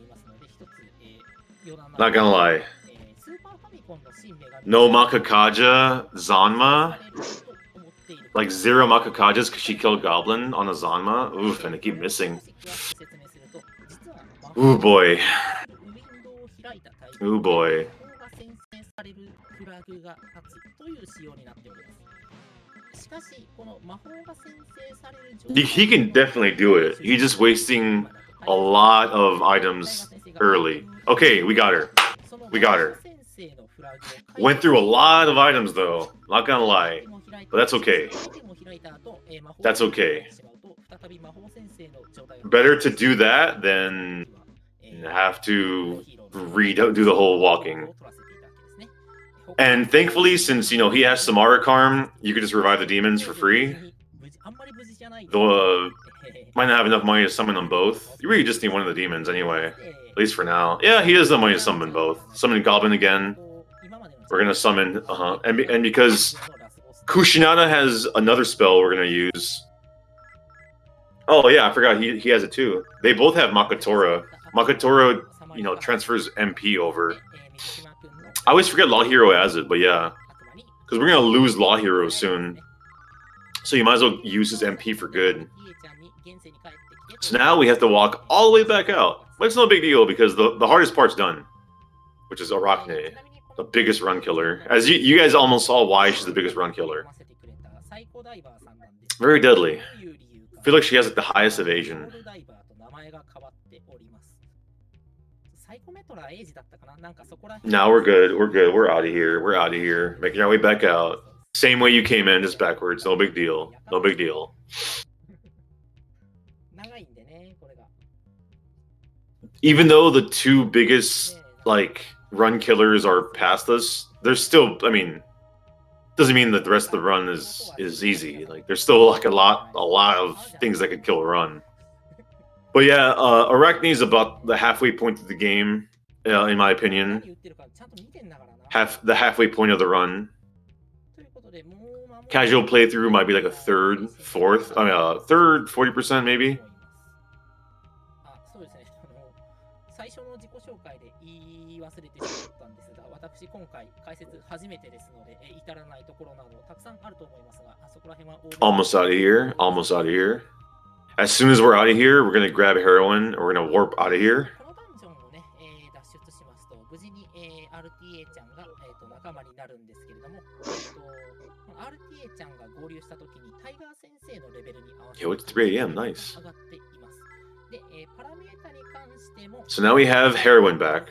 Not gonna lie. No Makakaja Zanma. Like 0 Makakajas because she killed Goblin on a Zanma. Oof, and they keep missing. Ooh boy. Ooh boy. He can definitely do it. He's just wasting a lot of items early. Okay, we got her. We got her. Went through a lot of items though. Not gonna lie. But that's okay. That's okay. Better to do that than have to do the whole walking. And thankfully, since he has Samara Karm, you could just revive the demons for free. Though might not have enough money to summon them both. You really just need one of the demons anyway. At least for now. Yeah, he has the money to summon both. Summon Goblin again. We're gonna summon and because Kushinada has another spell we're gonna use. Oh yeah, I forgot he has it too. They both have Makatora. Makatora, transfers MP over. I always forget Law Hero has it, but yeah. Because we're gonna lose Law Hero soon. So you might as well use his MP for good. So now we have to walk all the way back out. But it's no big deal because the hardest part's done. Which is Arachne. The biggest run killer. As you guys almost saw why she's the biggest run killer. Very deadly. I feel like she has like the highest evasion. Now we're good. We're good. We're out of here. We're out of here. Making our way back out. Same way you came in, just backwards. No big deal. No big deal. Even though the two biggest run killers are past us, there's still, doesn't mean that the rest of the run is easy. There's still a lot of things that could kill a run. But yeah, Arachne is about the halfway point of the game, in my opinion. The halfway point of the run. Casual playthrough might be like a third, 40% maybe. Almost out of here. Almost out of here. As soon as we're out of here, we're gonna grab heroin. We're gonna warp out of here. Yo, it's 3 a.m. Nice. So now we have heroin back.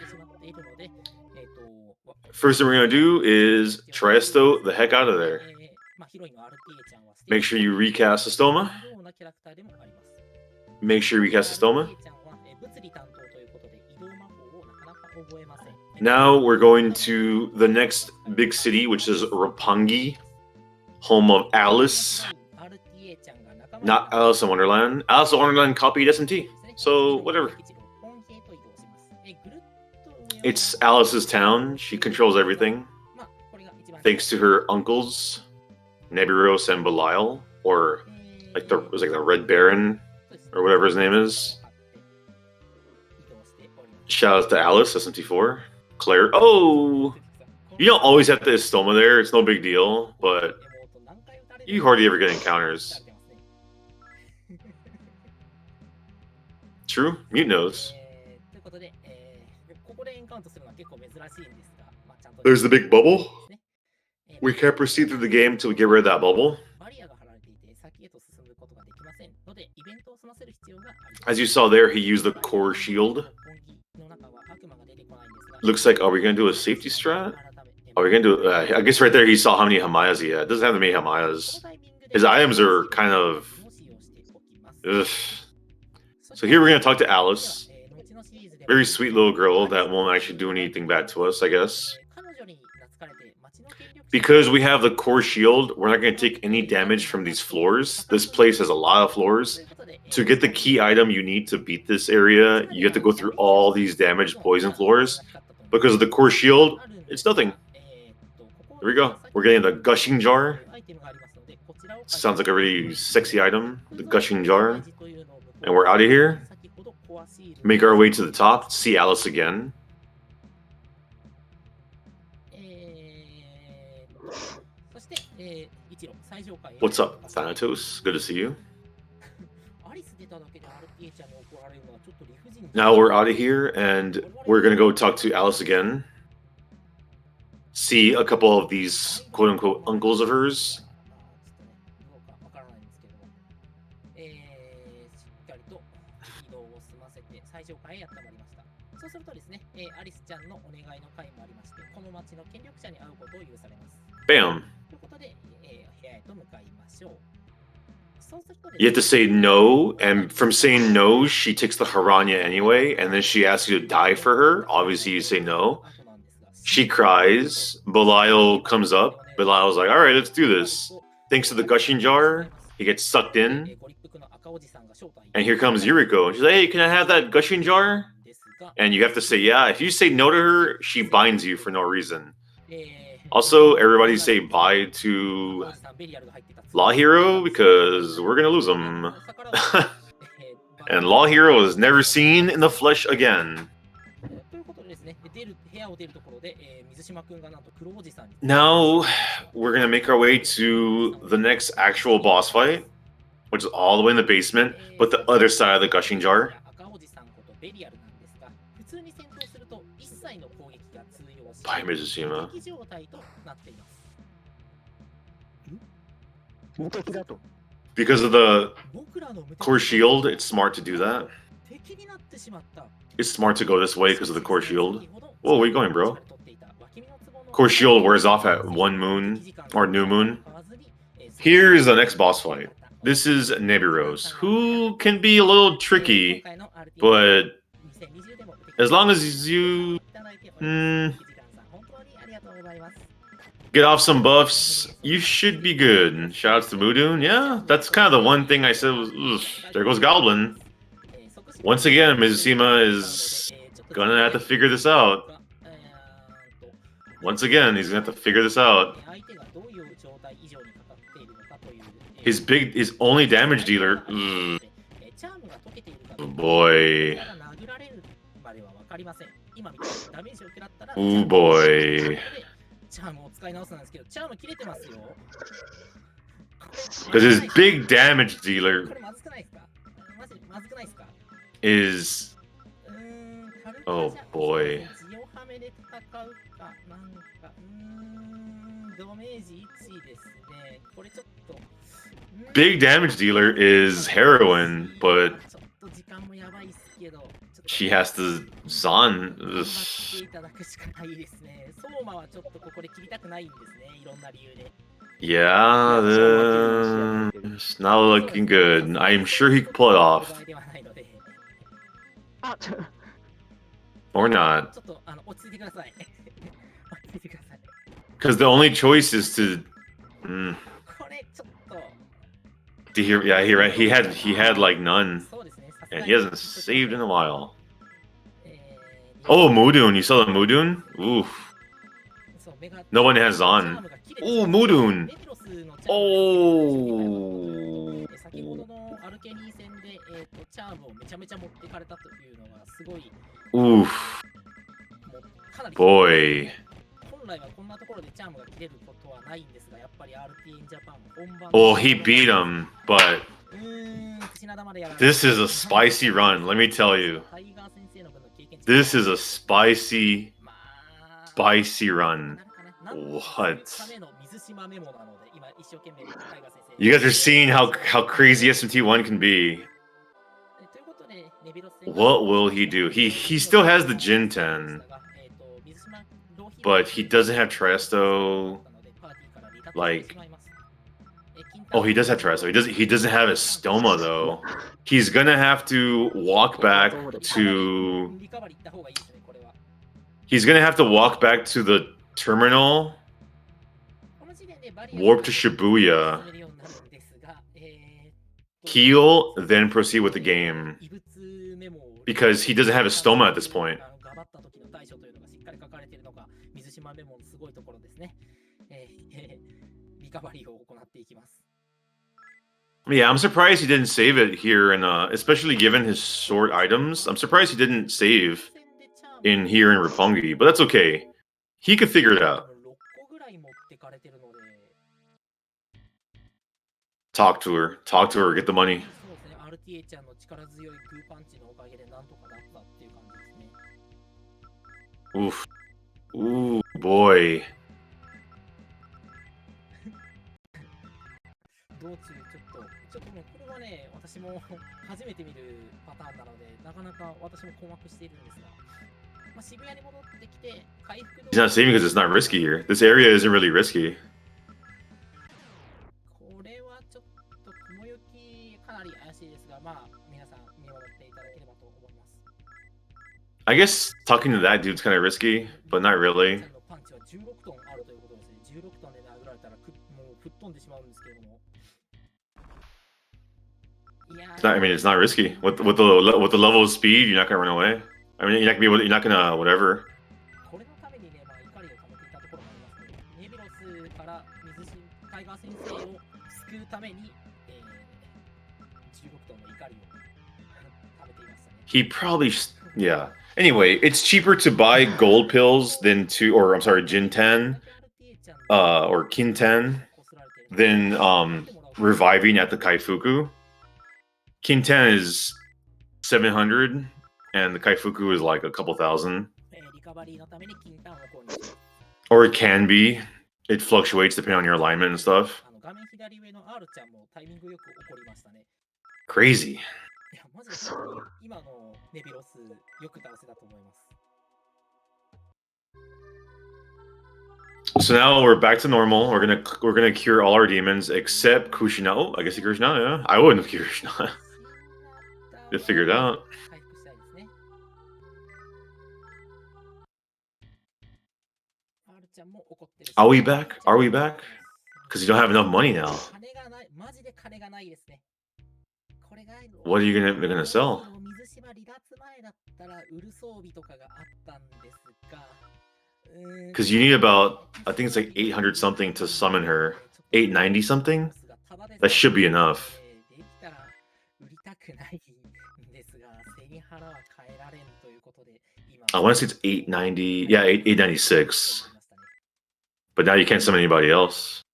First thing we're gonna do is Triesto the heck out of there. Make sure you recast Stoma. Make sure you recast Stoma. Now we're going to the next big city, which is Roppongi, home of Alice. Not Alice in Wonderland. Alice in Wonderland copied SMT, so whatever. It's Alice's town. She controls everything, thanks to her uncles, Neburos and Belial, or like the Red Baron, or whatever his name is. Shout out to Alice, SMT4. Claire. Oh! You don't always have to Istoma there, it's no big deal, but you hardly ever get encounters. True, mute knows. There's the big bubble. We can't proceed through the game until we get rid of that bubble. As you saw there, he used the core shield. Looks like, are we going to do a safety strat? Are we going to do, I guess right there he saw how many Hamayas he had. It doesn't have that many Hamayas. His items are kind of... Ugh. So here we're going to talk to Alice. Very sweet little girl that won't actually do anything bad to us, I guess. Because we have the core shield, we're not going to take any damage from these floors. This place has a lot of floors. To get the key item you need to beat this area, you have to go through all these damaged poison floors. Because of the core shield, it's nothing. There we go. We're getting the gushing jar. Sounds like a really sexy item, the gushing jar. And we're out of here. Make our way to the top, see Alice again. What's up, Thanatos? Good to see you. Now we're out of here, and we're going to go talk to Alice again. See a couple of these quote-unquote uncles of hers. Bam. You have to say no, and from saying no, she takes the Haranya anyway, and then she asks you to die for her. Obviously, you say no. She cries. Belial comes up. Belial's like, all right, let's do this. Thanks to the gushing jar, he gets sucked in. And here comes Yuriko. She's like, hey, can I have that gushing jar? And you have to say yeah. If you say no to her, she binds you for no reason. Also, everybody say bye to Law Hero because we're gonna lose him. And Law Hero is never seen in the flesh again. Now we're gonna make our way to the next actual boss fight, which is all the way in the basement, but the other side of the gushing jar. By Mizusima. Because of the core shield, it's smart to do that. It's smart to go this way because of the core shield. Whoa, where are you going, bro? Core shield wears off at 1 moon, or new moon. Here is the next boss fight. This is Neburos, who can be a little tricky, but as long as you get off some buffs, you should be good. Shoutouts to Mudun. Yeah, that's kind of the one thing I said was, there goes Goblin. Once again, Mizusima is gonna have to figure this out. Once again, he's gonna have to figure this out. His only damage dealer. Oh boy. Oh boy. Because his big damage dealer is... Oh boy. Big damage dealer is Heroine, but she has to Zan. Yeah, it's not looking good. I'm sure he could pull it off. Or not. Because the only choice is to... Yeah, he had like none. And he hasn't saved in a while. Oh, Mudun. You saw the Mudun? Oof. No one has on. Oh, Mudun. Oh. 先ほどのアルケニー戦で、チャームをめちゃめちゃ持ってかれたというのがすごい。Oof. もうかなり Boy. 本来はこんなところでチャームが切れることはないんですが、やっぱり RTA In Japan 本番 Well, he beat him, but 品田までやられ this is a spicy run. Let me tell you. タイガー先生の分の経験値 This is a spicy, まあ spicy run. なるかな What? ための水島メモなので、今一生懸命タイガー先生 You guys are seeing how crazy SMT1 can be. ということでネビロス戦 What will he do? He still has the Jin 10, but he doesn't have Tresto. Like, oh, he does have Tresto. He doesn't have a Stoma though. He's gonna have to walk back to. He's gonna have to walk back to the terminal. Warp to Shibuya. Heal, then proceed with the game. Because he doesn't have a Stoma at this point. Yeah, I'm surprised he didn't save it here, and especially given his short items. I'm surprised he didn't save in here in Roppongi, but that's okay. He could figure it out. Talk to her, get the money. Oof. Ooh, boy. 道中ちょっともうこれはね、私も初めて見るパターンなので、なかなか私も困惑しているんですが、まあ、渋谷に戻ってきて、回復 He's not saving because it's not risky here. This area isn't really risky. これはちょっと雲行きかなり怪しいですが、まあ、皆さん見守っていただければと思います。I guess talking to that dude's kind of risky, but not really. パンチは16トンあるということですね。16トンで殴られたらもう吹っ飛んでしまうんですけれども。I mean, it's not risky. With the level of speed, you're not gonna run away. I mean, you're not gonna whatever. これのためにね、まあ、怒りを溜めていたところもありますね。ネビロスからタイガー先生を救うために、16トンの怒りを溜めていましたね。He probably, yeah. Anyway, it's cheaper to buy gold pills than Jin 10, or Kin 10, than reviving at the Kaifuku. Kin 10 is 700, and the Kaifuku is like a couple thousand. Or it can be. It fluctuates depending on your alignment and stuff. Crazy. So now we're back to normal. We're gonna cure all our demons except Kushina. Oh, I guess Kushina, yeah. I wouldn't have cured Kushina. They figured it out. Are we back? Are we back? Because you don't have enough money now. What are you gonna sell? Because you need about, I think it's like 800 something to summon her. 890 something? That should be enough. I want to say it's 890. Yeah, 896. But now you can't summon anybody else.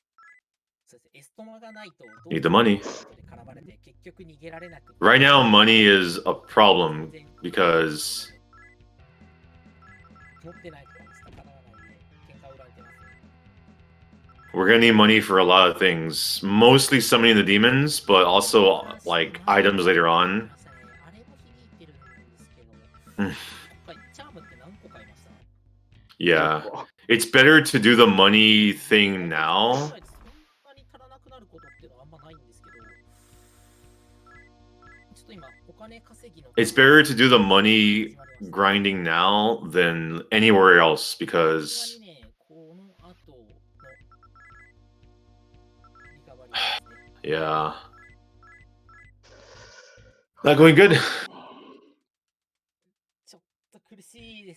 You need the money. Right now, money is a problem because we're gonna need money for a lot of things. Mostly summoning the demons, but also like items later on. Yeah. It's better to do the money thing now. It's better to do the money grinding now than anywhere else because yeah. Not going good.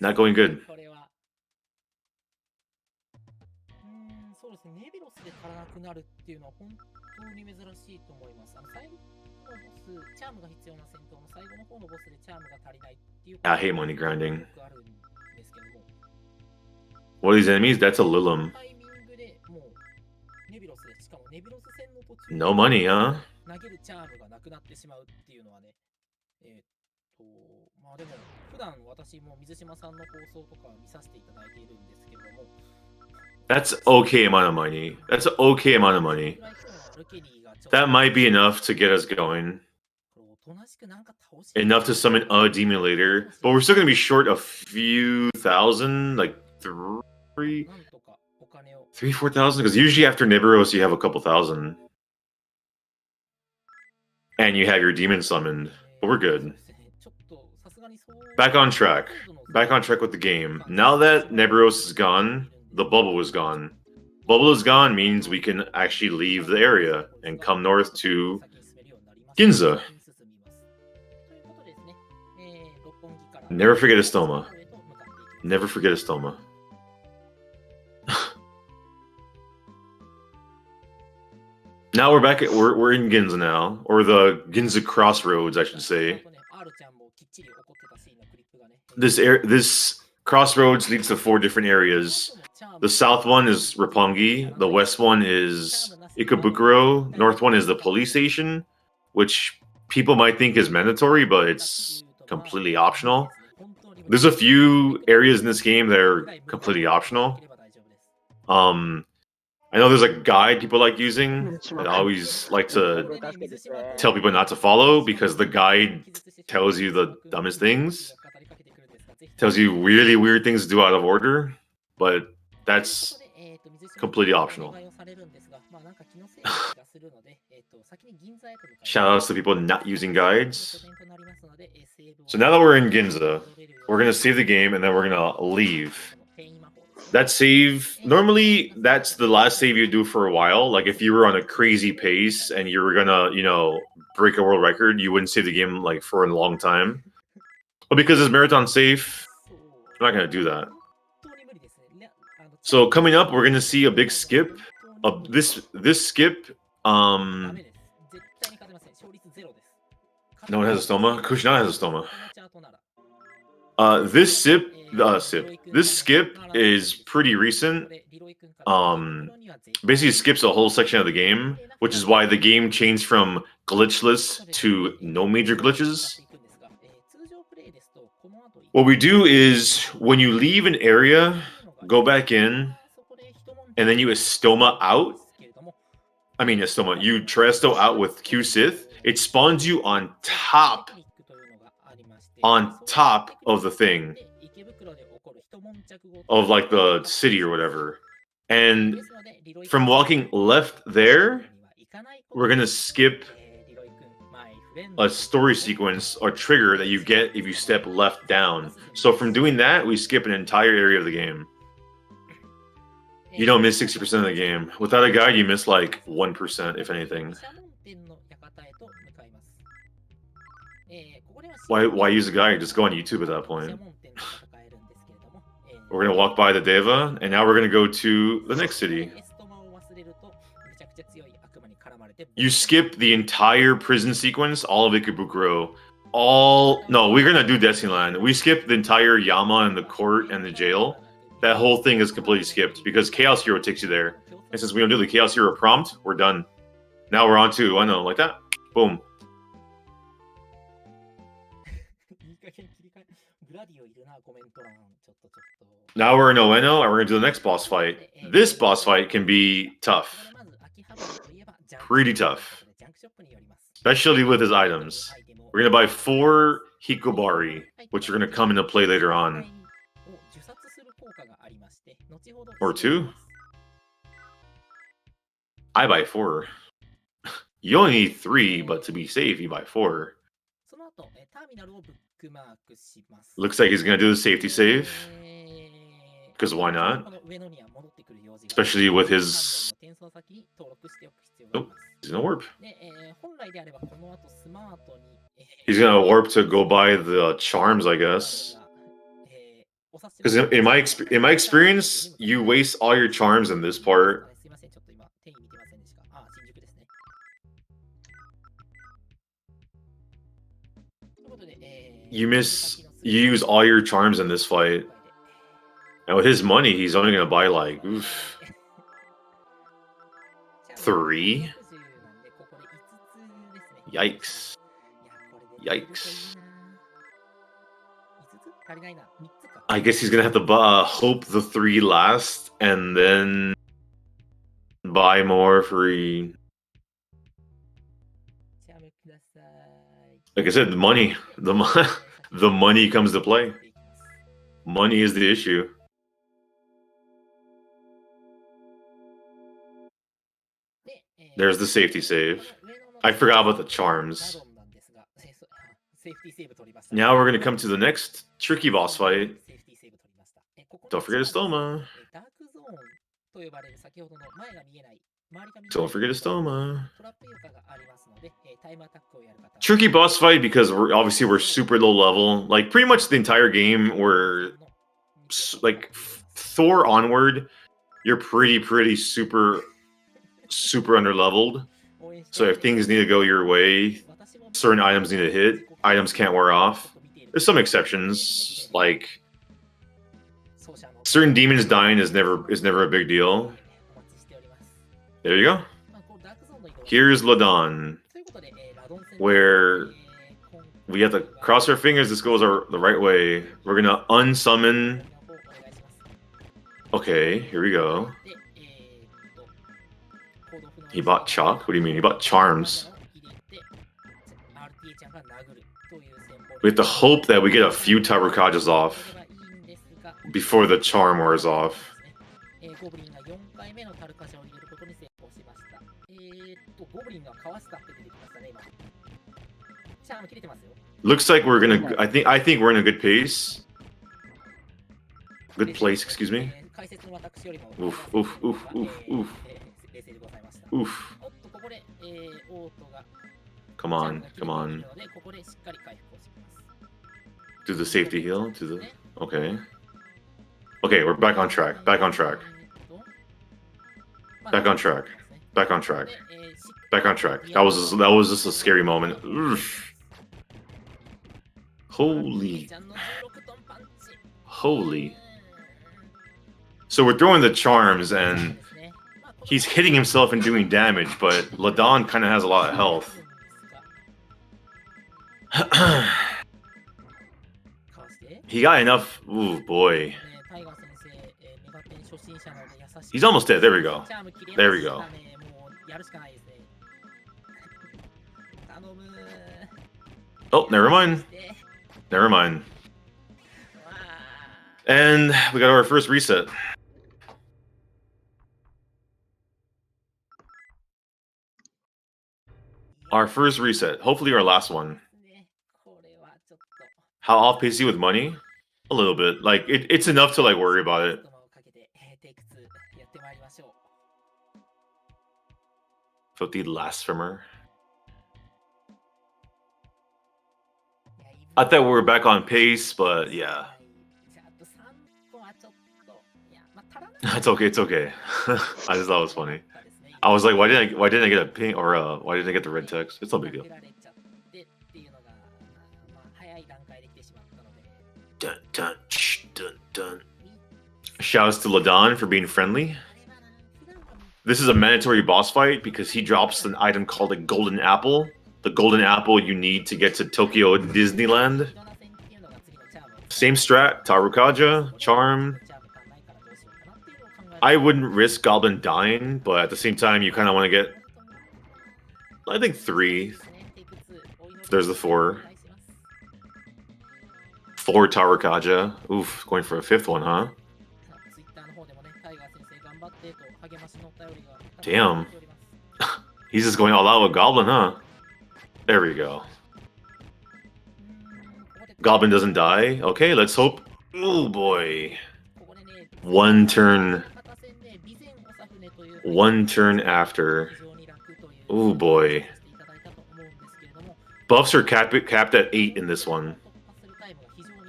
Not going good. そうですね、ネビロスで足らなくなるっていうのは本当に珍しいと思います。最後のボス、チャームが必要な戦闘の最後の方のボスでチャームが足りないっていう I hate money grinding. よくあるんですけども。What are these enemies? That's a Lilum. タイミングでもうネビロスで、しかもネビロス戦の途中 No money, huh? 投げるチャームがなくなってしまうっていうのはね、まあでも普段私も水島さんの放送とか見させていただいているんですけれども、 That's okay amount of money. That's an okay amount of money. That might be enough to get us going. Enough to summon a demon later. But we're still going to be short a few thousand, like 4,000? Because usually after Nibiros you have a couple thousand. And you have your demon summoned. But we're good. Back on track. Back on track with the game. Now that Nibiros is gone, the bubble is gone. Bubble is gone means we can actually leave the area and come north to Ginza. Never forget Estoma. Never forget Estoma. Now we're back at we're in Ginza now, or the Ginza Crossroads, I should say. This crossroads leads to 4 different areas. The south one is Roppongi, the west one is Ikebukuro, north one is the police station, which people might think is mandatory, but it's completely optional. There's a few areas in this game that are completely optional. I know there's a guide people like using. I always like to tell people not to follow because the guide tells you the dumbest things. Tells you really weird things to do out of order, but that's completely optional. Shout outs to people not using guides. So now that we're in Ginza, we're going to save the game and then we're going to leave. That save, normally that's the last save you do for a while. Like if you were on a crazy pace and you were going to, you know, break a world record, you wouldn't save the game like for a long time. But because it's marathon safe, I'm not going to do that. So coming up, we're going to see a big skip. This skip, no one has a stoma. Kushina has a stoma. This skip is pretty recent. Basically skips a whole section of the game, which is why the game changed from glitchless to no major glitches. What we do is when you leave an area, go back in, and then you estoma out. You Tresto out with Q Sith. It spawns you on top of the thing, of like the city or whatever. And from walking left there, we're gonna skip a story sequence or trigger that you get if you step left down. So from doing that, we skip an entire area of the game. You don't miss 60% of the game. Without a guide, you miss like 1%, if anything. Why use a guide? Just go on YouTube at that point. We're going to walk by the Deva, and now we're going to go to the next city. You skip the entire prison sequence, all of Ikebukuro. No, we're going to do Destiny Land. We skip the entire Yama and the court and the jail. That whole thing is completely skipped because Chaos Hero takes you there. And since we don't do the Chaos Hero prompt, we're done. Now we're on to Ueno, like that. Boom. Now we're in Ueno, and we're going to do the next boss fight. This boss fight can be tough. Pretty tough. Especially with his items. We're going to buy 4 Hikobari, which are going to come into play later on. Or 2? I buy 4. You only need 3, but to be safe, you buy 4. Looks like he's going to do the safety save. Because why not? Especially with his... Oh, he's going to warp. He's going to warp to go buy the charms, I guess. Because in my experience, you waste all your charms in this part. You use all your charms in this fight. And with his money, he's only gonna buy like 3. Yikes. Yikes. I guess he's gonna have to hope the 3 last and then buy more free. Like I said, the money, the money comes to play. Money is the issue. There's the safety save. I forgot about the charms. Now we're gonna come to the next tricky boss fight. Don't forget Estoma. Don't forget Estoma. Tricky boss fight because we're super low level. Like pretty much the entire game, we're like Thor onward. You're pretty super underleveled. So if things need to go your way, certain items need to hit. Items can't wear off. There's some exceptions, like certain demons dying is never a big deal. There you go. Here's Ladon, where we have to cross our fingers this goes the right way. We're gonna unsummon. Okay, here we go. He bought chalk? What do you mean? He bought charms. We have to hope that we get a few Tarukajas off before the charm wears off. Looks like we're gonna. I think we're in a good pace. Good place, excuse me. Oof, oof, oof, oof, oof. Oof. Come on, come on. Do the safety heal. Do the. Okay. Okay, we're back on track. Back on track. Back on track. Back on track. Back on track. That was just a scary moment. Oof. Holy. Holy. So we're throwing the charms and he's hitting himself and doing damage, but Ladon kind of has a lot of health. He got enough. Ooh, boy. He's almost dead. There we go. There we go. Oh, never mind. Never mind. And we got our first reset. Our first reset. Hopefully our last one. How off pace is he with money? A little bit. Like, it's enough to, like, worry about it. Filthy Blasphemer. I thought we were back on pace, but yeah. It's okay, it's okay. I just thought it was funny. I was like, why didn't I get a ping or why didn't I get the red text? It's no big deal. Dun dun dun dun. Shouts to Ladon for being friendly. This is a mandatory boss fight because he drops an item called a golden apple. The golden apple you need to get to Tokyo Disneyland. Same strat, Tarukaja, charm. I wouldn't risk Goblin dying, but at the same time, you kind of want to get, I think 3. There's the 4. 4 Tarukaja. Oof, going for a 5th one, huh? Damn. He's just going all out with Goblin, huh? There we go. Goblin doesn't die. Okay, let's hope. Oh boy. One turn after. Oh boy. Buffs are capped at 8 in this one.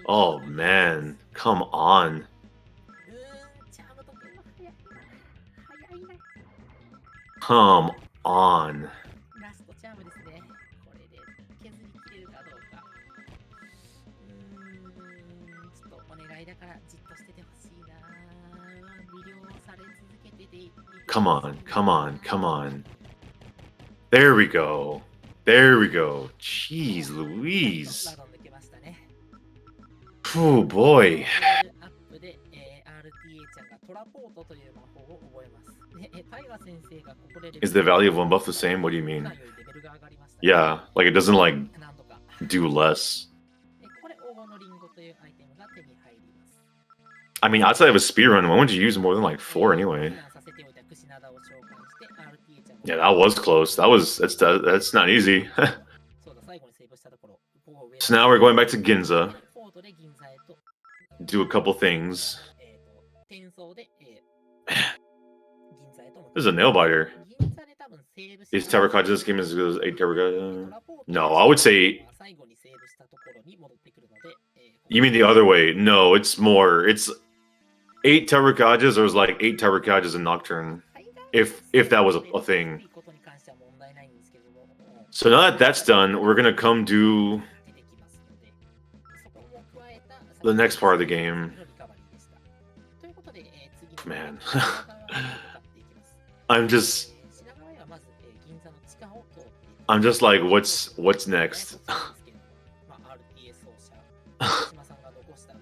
Oh man. Come on. チャームとくんの早いな。 Come on. ラストチャームですね。これで削り切れるかどうか。ちょっとお願いだからじっとしててほしいな。魅了され続けてていい。 Come on, come on, come on. There we go. There we go. Jeez Louise. ラドン抜けましたね。 Oh boy. アップで、RTA ちゃんがトラポートという魔法を覚えます。で、タイガ先生がここで Is the value of one buff the same? What do you mean? レベルが上がりましたね。 Yeah, like it doesn't like なんとか do less. これ黄金のリンゴというアイテムが手に入ります。 I mean, outside of a speedrun, why wouldn't you use more than like 4 anyway? 避難させておいた櫛灘を召喚して RTA ちゃんを Yeah, that was close. That's not easy. そうだ、最後にセーブしたところ。 So now we're going back to Ginza. フォートで銀座へと Do a couple things. 転送で銀座へと向かう。 This is a nail biter. 銀座で多分セーブした Is Terracotta this game as good as 8 Terracotta? No, I would say. 最後にセーブしたところに戻ってくるので、You mean the other way? No, it's more. It's 8 Terracottas or it's like 8 Terracottas in Nocturne. If that was a thing. So now that that's done, we're gonna come do the next part of the game. Man. I'm just like, what's next?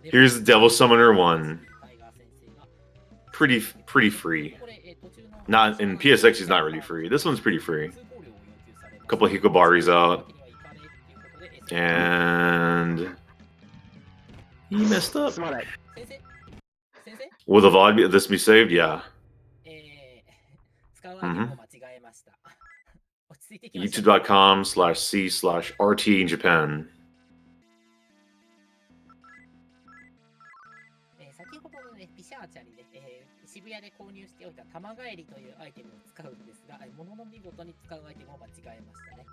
Here's the Devil Summoner 1. Pretty free. Not in PSX, he's not really free. This one's pretty free. A couple of Hikobaris out. And he messed up. Will the VOD this be saved? Yeah. YouTube.com/C/RTA In Japan. 先ほどのね、ピシャーチャリで、渋谷で購入しておいた玉返りというアイテムを使うんですが、物の見事に使うアイテムを間違えましたね。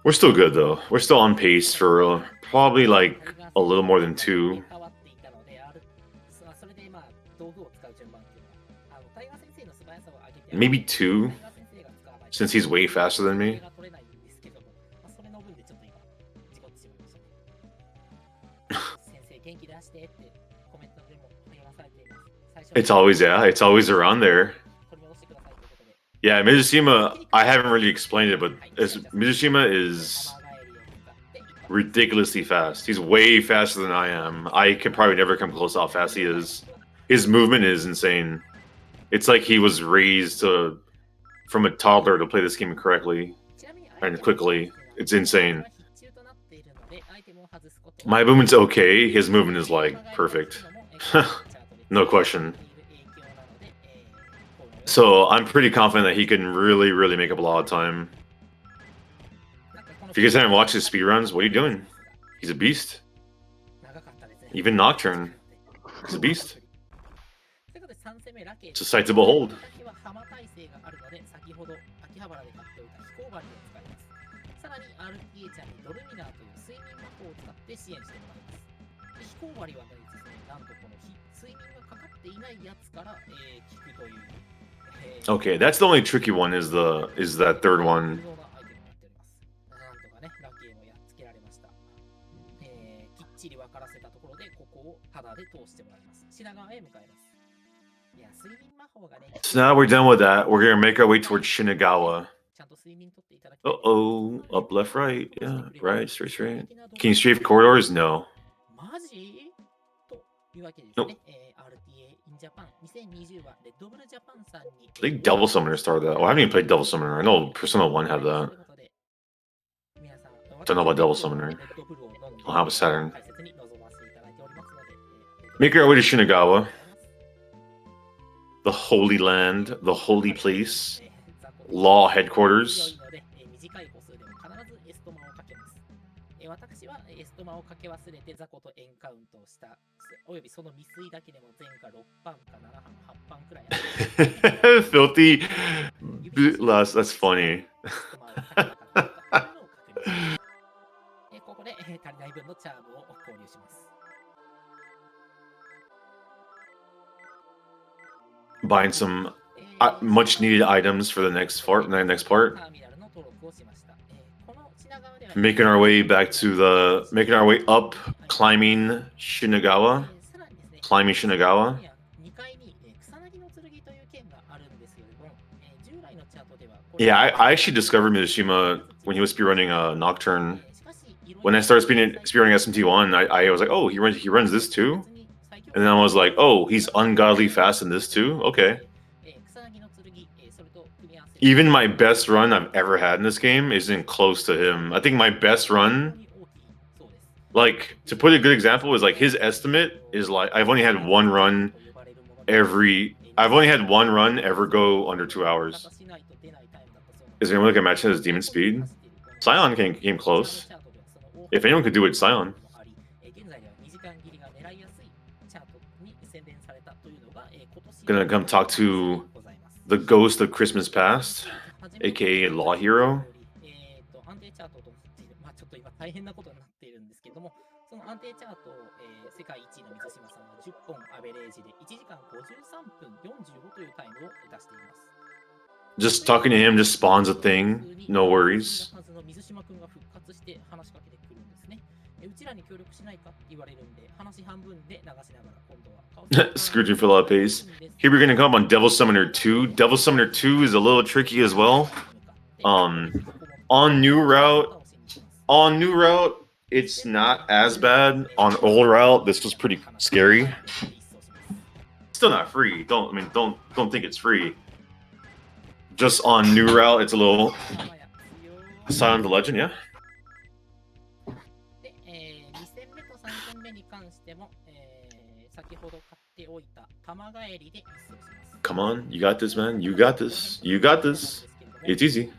We're still good though. We're still on pace for probably like a little more than 2. Maybe 2, since he's way faster than me. It's always around there. Yeah, Mizusima, I haven't really explained it, but Mizusima is ridiculously fast. He's way faster than I am. I can probably never come close to how fast he is. His movement is insane. It's like he was raised from a toddler to play this game correctly and quickly. It's insane. My movement's okay. His movement is like perfect. No question. So I'm pretty confident that he can really make up a lot of time. If you guys haven't watched his speedruns, what are you doing? He's a beast. Even Nocturne. He's a beast. It's a sight to behold. Okay, that's the only tricky one is that third one. So now we're done with that. We're gonna make our way towards Shinagawa. Uh-oh. Up, left, right. Yeah, right, straight. Can you strafe corridors? No. Nope. I think Devil Summoner started that. Oh, I haven't even played Devil Summoner. I know Persona 1 had that. Don't know about Devil Summoner. I'll have a Saturn. Make our way to Shinagawa. The Holy Land, the Holy Place, Law Headquarters. Filthy. That's funny. 足りない分のチャームを購入します。Buying some much needed items for the next part. Making our way back to making our way up, climbing Shinagawa. Climbing Shinagawa. Yeah, I actually discovered Mizusima when he was speedrunning Nocturne. When I started speedrunning SMT1, I was like, oh, he runs this too? And then I was like, oh, he's ungodly fast in this too? Okay. Even my best run I've ever had in this game isn't close to him. I think my best run, like, to put a good example, is like his estimate is like, I've only had one run ever go under 2 hours. Is anyone looking at matching his demon speed? Scion came close. If anyone could do it, Scion. Gonna come talk to the ghost of Christmas past, aka Law Hero. その安定チャートを、世界一位の水島さんは10本アベレージで1時間53分45というタイムを出しています。Just talking to him just spawns a thing. No worries. 水島くんが復活して話しかけてくるんですね。うちらに協力しないかって言われるんで、話半分で流しながら今度は。Screwed fill out pace. Here we're gonna come on Devil Summoner 2. Devil Summoner 2 is a little tricky as well. On new route, it's not as bad. On old route, this was pretty scary. Still not free. Don't think it's free. Just on new route, it's a little Silent the Legend, yeah. Come on, you got this, man. You got this. You got this. It's easy.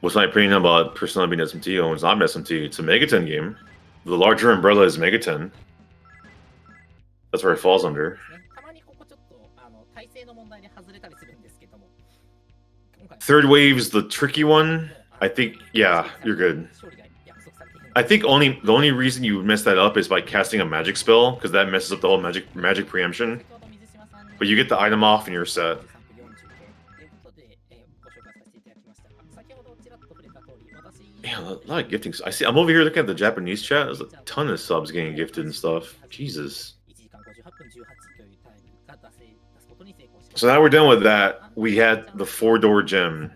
What's my opinion about Persona being SMT? Oh, it's not an SMT. It's a Megaten game. The larger umbrella is Megaten. That's where it falls under. Third wave's the tricky one. I think, yeah, you're good. I think the only reason you mess that up is by casting a magic spell, because that messes up the whole magic preemption. But you get the item off and you're set. Yeah, a lot of gifting. I'm over here looking at the Japanese chat. There's a ton of subs getting gifted and stuff. Jesus. So now we're done with that. We had the 4-door gem.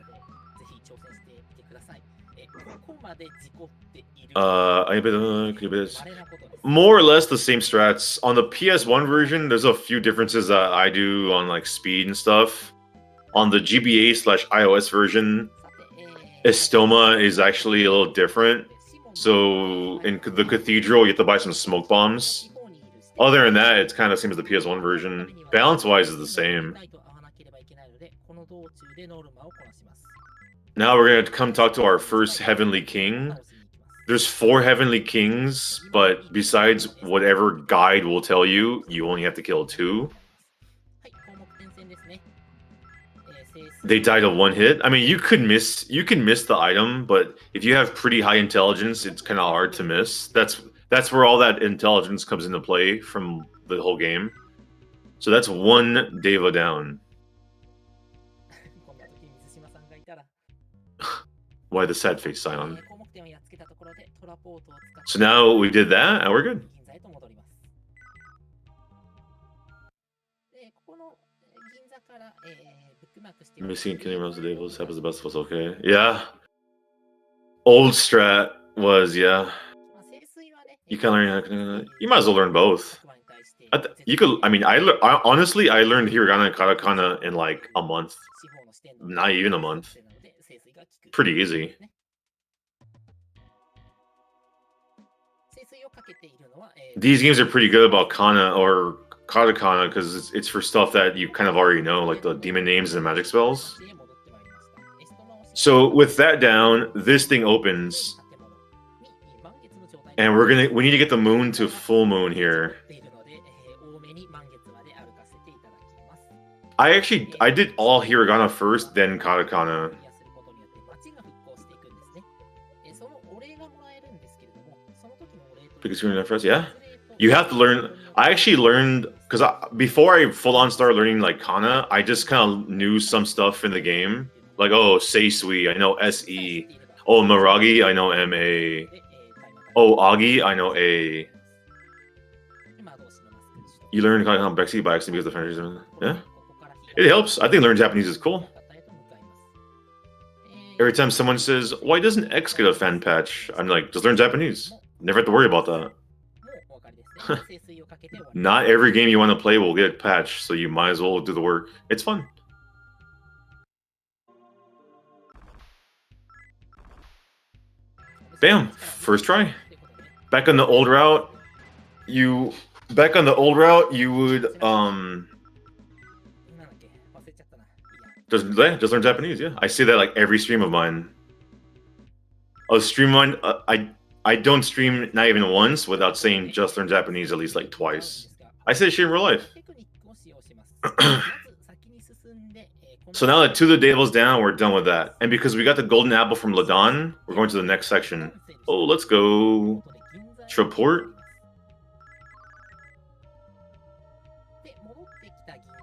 More or less the same strats. On the PS1 version, there's a few differences that I do on like speed and stuff. On the GBA/iOS version, Estoma is actually a little different. So in the Cathedral, you have to buy some smoke bombs. Other than that, it's kind of the same as the PS1 version. Balance-wise is the same. Now we're going to come talk to our first Heavenly King. There's 4 Heavenly Kings, but besides whatever guide will tell you, you only have to kill 2. They die to 1 hit. I mean, you can miss the item, but if you have pretty high intelligence, it's kind of hard to miss. That's where all that intelligence comes into play from the whole game. So that's 1 Deva down. Why the sad face, Scion? So now we did that, and we're good. Missing killing most of the devils happens the best was okay. Yeah. Old strat was, yeah. You can learn. You might as well learn both. You could. I mean, honestly, I learned hiragana and katakana in like a month. Not even a month. Pretty easy. These games are pretty good about kana or katakana because it's for stuff that you kind of already know, like the demon names and the magic spells. So with that down, this thing opens, and we need to get the moon to full moon here. I did all hiragana first, then katakana. Because you're in first, yeah. You have to learn. I actually learned because before I full on started learning like kana, I just kind of knew some stuff in the game. Like, oh, Seisui, I know SE. Oh, Maragi, I know MA. Oh, Agi, I know A. You learn kind of Bexy by accident because the defenders. Yeah, it helps. I think learning Japanese is cool. Every time someone says, "Why doesn't X get a fan patch?" I'm like, just learn Japanese. Never have to worry about that. Not every game you want to play will get a patch, so you might as well do the work. It's fun. Bam! First try. Back on the old route, you would just learn Japanese. Yeah, I say that like every stream of mine. A stream mine, I don't stream not even once without saying just learn Japanese at least like twice. I say shit in real life. So now that 2 of the Devil's down, we're done with that. And because we got the golden apple from Ladon, we're going to the next section. Oh, let's go Traport.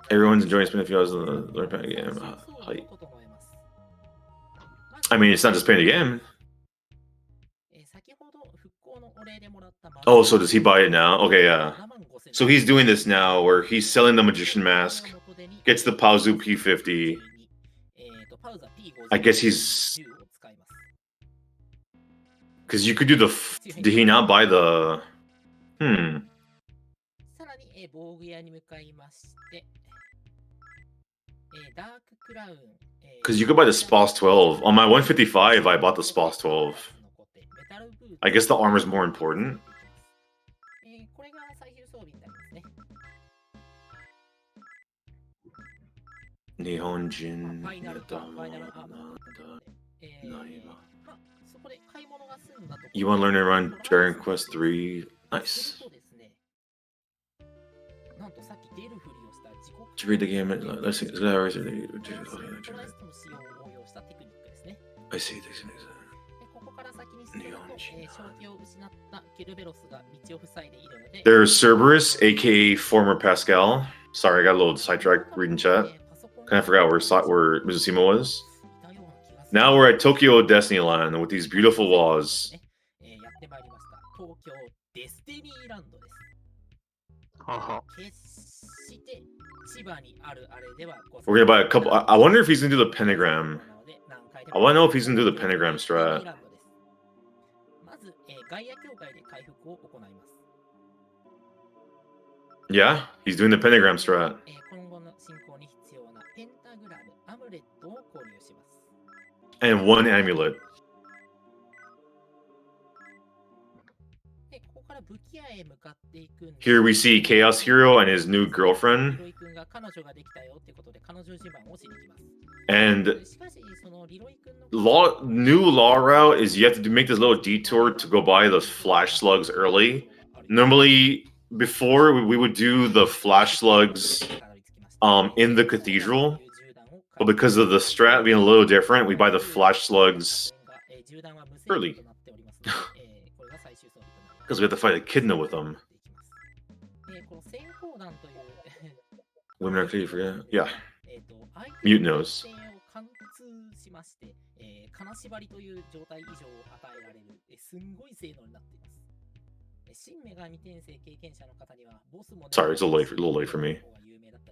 Everyone's enjoying spending a few hours in the learn playing game. Height. I mean, it's not just playing the game. Oh, so does he buy it now? Okay, yeah. So he's doing this now where he's selling the Magician Mask, gets the Paozu P50. I guess he's... Because you could do the... Did he not buy the... Because you could buy the Sposs 12. On my 155, I bought the Sposs 12. I guess the armor's more important. Nihonjin. You want to learn to run Dragon Quest 3? Nice. To read the game, let's see. I see. There's Cerberus, aka former Pascal. Sorry, I got a little sidetracked reading chat. Kind of forgot where Mizusima was. Now we're at Tokyo Destinyland with these beautiful walls. We're gonna buy a couple. I wonder if he's gonna do the pentagram. I want to know if he's gonna do the pentagram strat. Yeah, he's doing the pentagram strat. And 1 amulet. Here we see Chaos Hero and his new girlfriend. And new law route is you have to make this little detour to go buy the flash slugs early. Normally, before we would do the flash slugs in the cathedral, but because of the strat being a little different, we buy the flash slugs early. Because we have to fight Echidna with them. Women are clear, forget. Yeah. Mute nose. Sorry, it's a little late for me.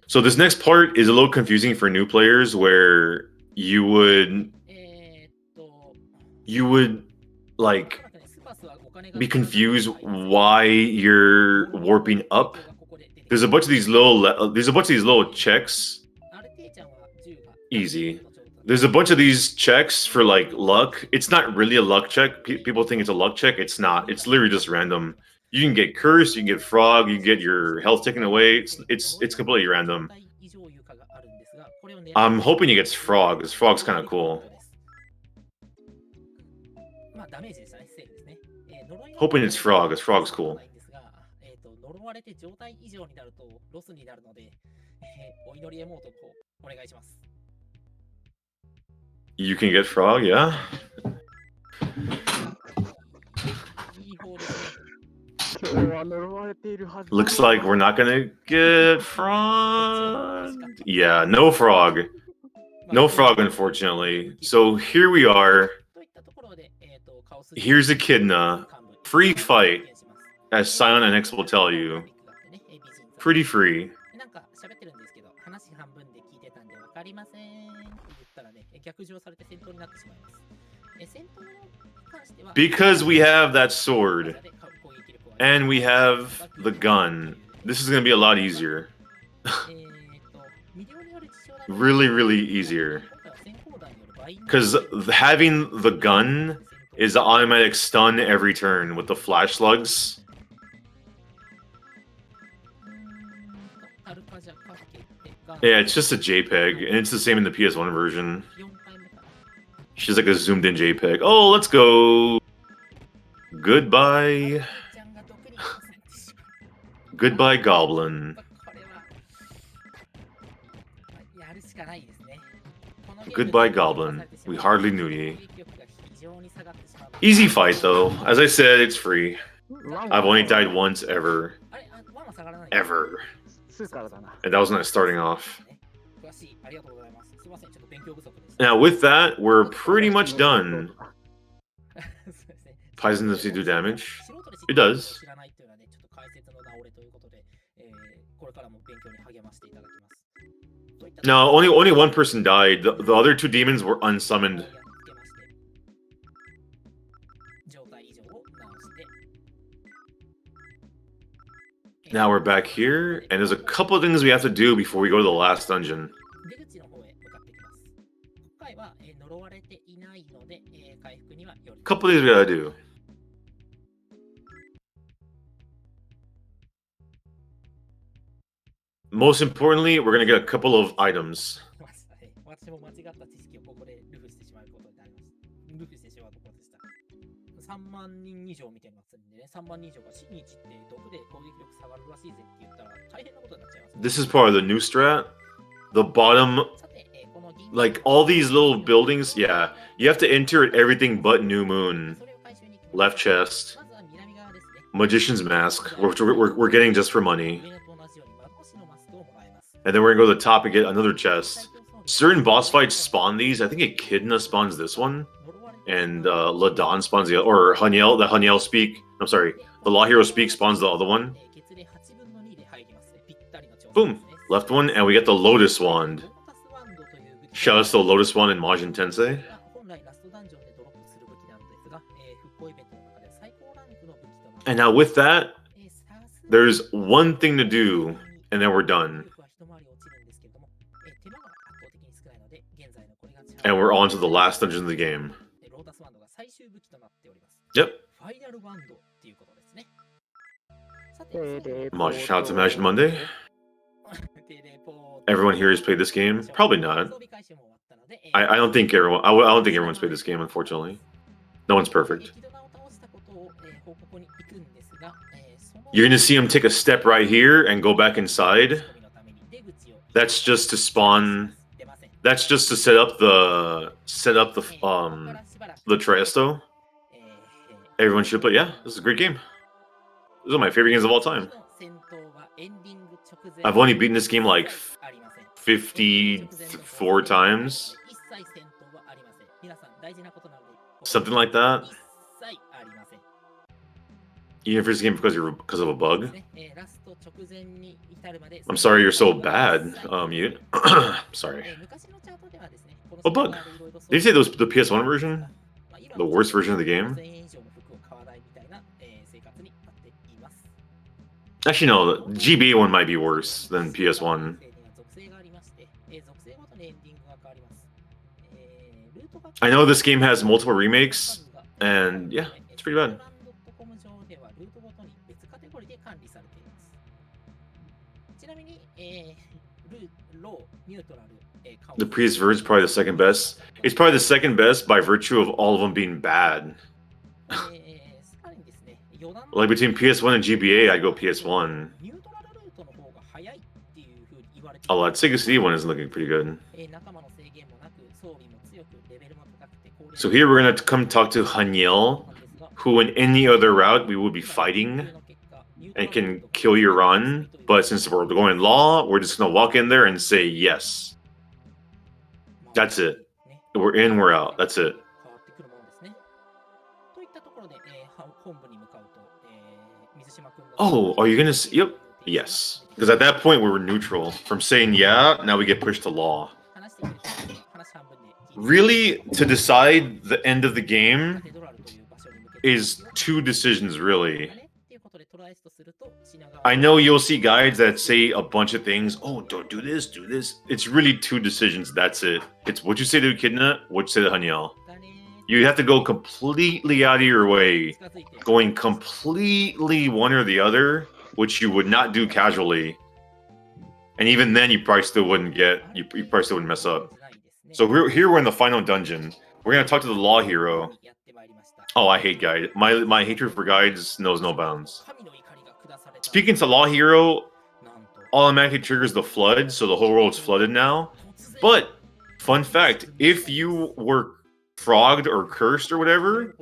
So this next part is a little confusing for new players, where you would like be confused why you're warping up. There's a bunch of these little checks. Easy. There's a bunch of these checks for like luck. It's not really a luck check. People think it's a luck check. It's not. It's literally just random. You can get cursed, you can get frog, you can get your health taken away. It's completely random. I'm hoping he gets frog, because frog's kind of cool. Hoping it's frog, because frog's cool. You can get frog, yeah? Looks like we're not gonna get frog. Yeah, no frog. No frog, unfortunately. So here we are. Here's Echidna. Free fight, as Silent and X will tell you. Pretty free. Because we have that sword, and we have the gun, this is going to be a lot easier. Really, really easier. Because having the gun is the automatic stun every turn with the flash slugs. Yeah, it's just a JPEG, and it's the same in the PS1 version. She's like a zoomed in JPEG. Oh, let's go. Goodbye. Goodbye, Goblin. Goodbye, Goblin. We hardly knew ye. Easy fight, though. As I said, it's free. I've only died once ever. Ever. And that was not starting off. Now, with that, we're pretty much done. Poison does he do damage? It does. No, only one person died. The other two demons were unsummoned. Now we're back here, and there's a couple of things we have to do before we go to the last dungeon. Couple of things we gotta do. Most importantly, we're gonna get a couple of items. This is part of the new strat. The bottom, like all these little buildings, yeah, you have to enter everything but New Moon. Left chest. Magician's Mask, which we're getting just for money. And then we're gonna go to the top and get another chest. Certain boss fights spawn these. I think Echidna spawns this one. And Ladon spawns the other, or Haniel, the Haniel Speak. I'm sorry, the Law Hero Speak spawns the other one. Boom, left one, and we get the Lotus Wand. Shout out to the Lotus Wand in Majin Tensei. And now with that, there's one thing to do, and then we're done. And we're on to the last dungeon of the game. Yep. Shout out to Magic Monday. Everyone here has played this game? Probably not. I don't think everyone. I don't think everyone's played this game. Unfortunately, no one's perfect. You're gonna see him take a step right here and go back inside. That's just to spawn. That's just to set up the Triesto. Everyone should play. Yeah, this is a great game. This is one of my favorite games of all time. I've only beaten this game like 54 times. Something like that. Even if it's a game because of a bug. I'm sorry you're so bad, Mute. Sorry. What bug? Did you say those the PS1 version? The worst version of the game? Actually, no. The GB one might be worse than PS1. I know this game has multiple remakes, and yeah, it's pretty bad. The previous version is probably the second best. It's probably the second best by virtue of all of them being bad. Like between PS1 and GBA, I'd go PS1. Oh, that Sega CD one is looking pretty good. So here we're gonna come talk to Haniel, who in any other route we would be fighting. and can kill your run. But since we're going law, we're just gonna walk in there and say yes. That's it. We're in, we're out. That's it. Oh, are you gonna? Yep. Yes. Because at that point we were neutral. From saying yeah, now we get pushed to law. Really, to decide the end of the game is two decisions, really. I know you'll see guides that say a bunch of things. Oh, don't do this, do this. It's really two decisions. That's it. It's what you say to Echidna, what you say to Hanyal. You have to go completely out of your way, going completely one or the other, which you would not do casually. And even then, you probably still wouldn't get. You probably still wouldn't mess up. So we're in the final dungeon. We're gonna talk to the law hero. Oh, I hate guides. My hatred for guides knows no bounds. Speaking to law hero, automatically triggers the flood, so the whole world's flooded now. But fun fact: if you were frogged or cursed or whatever,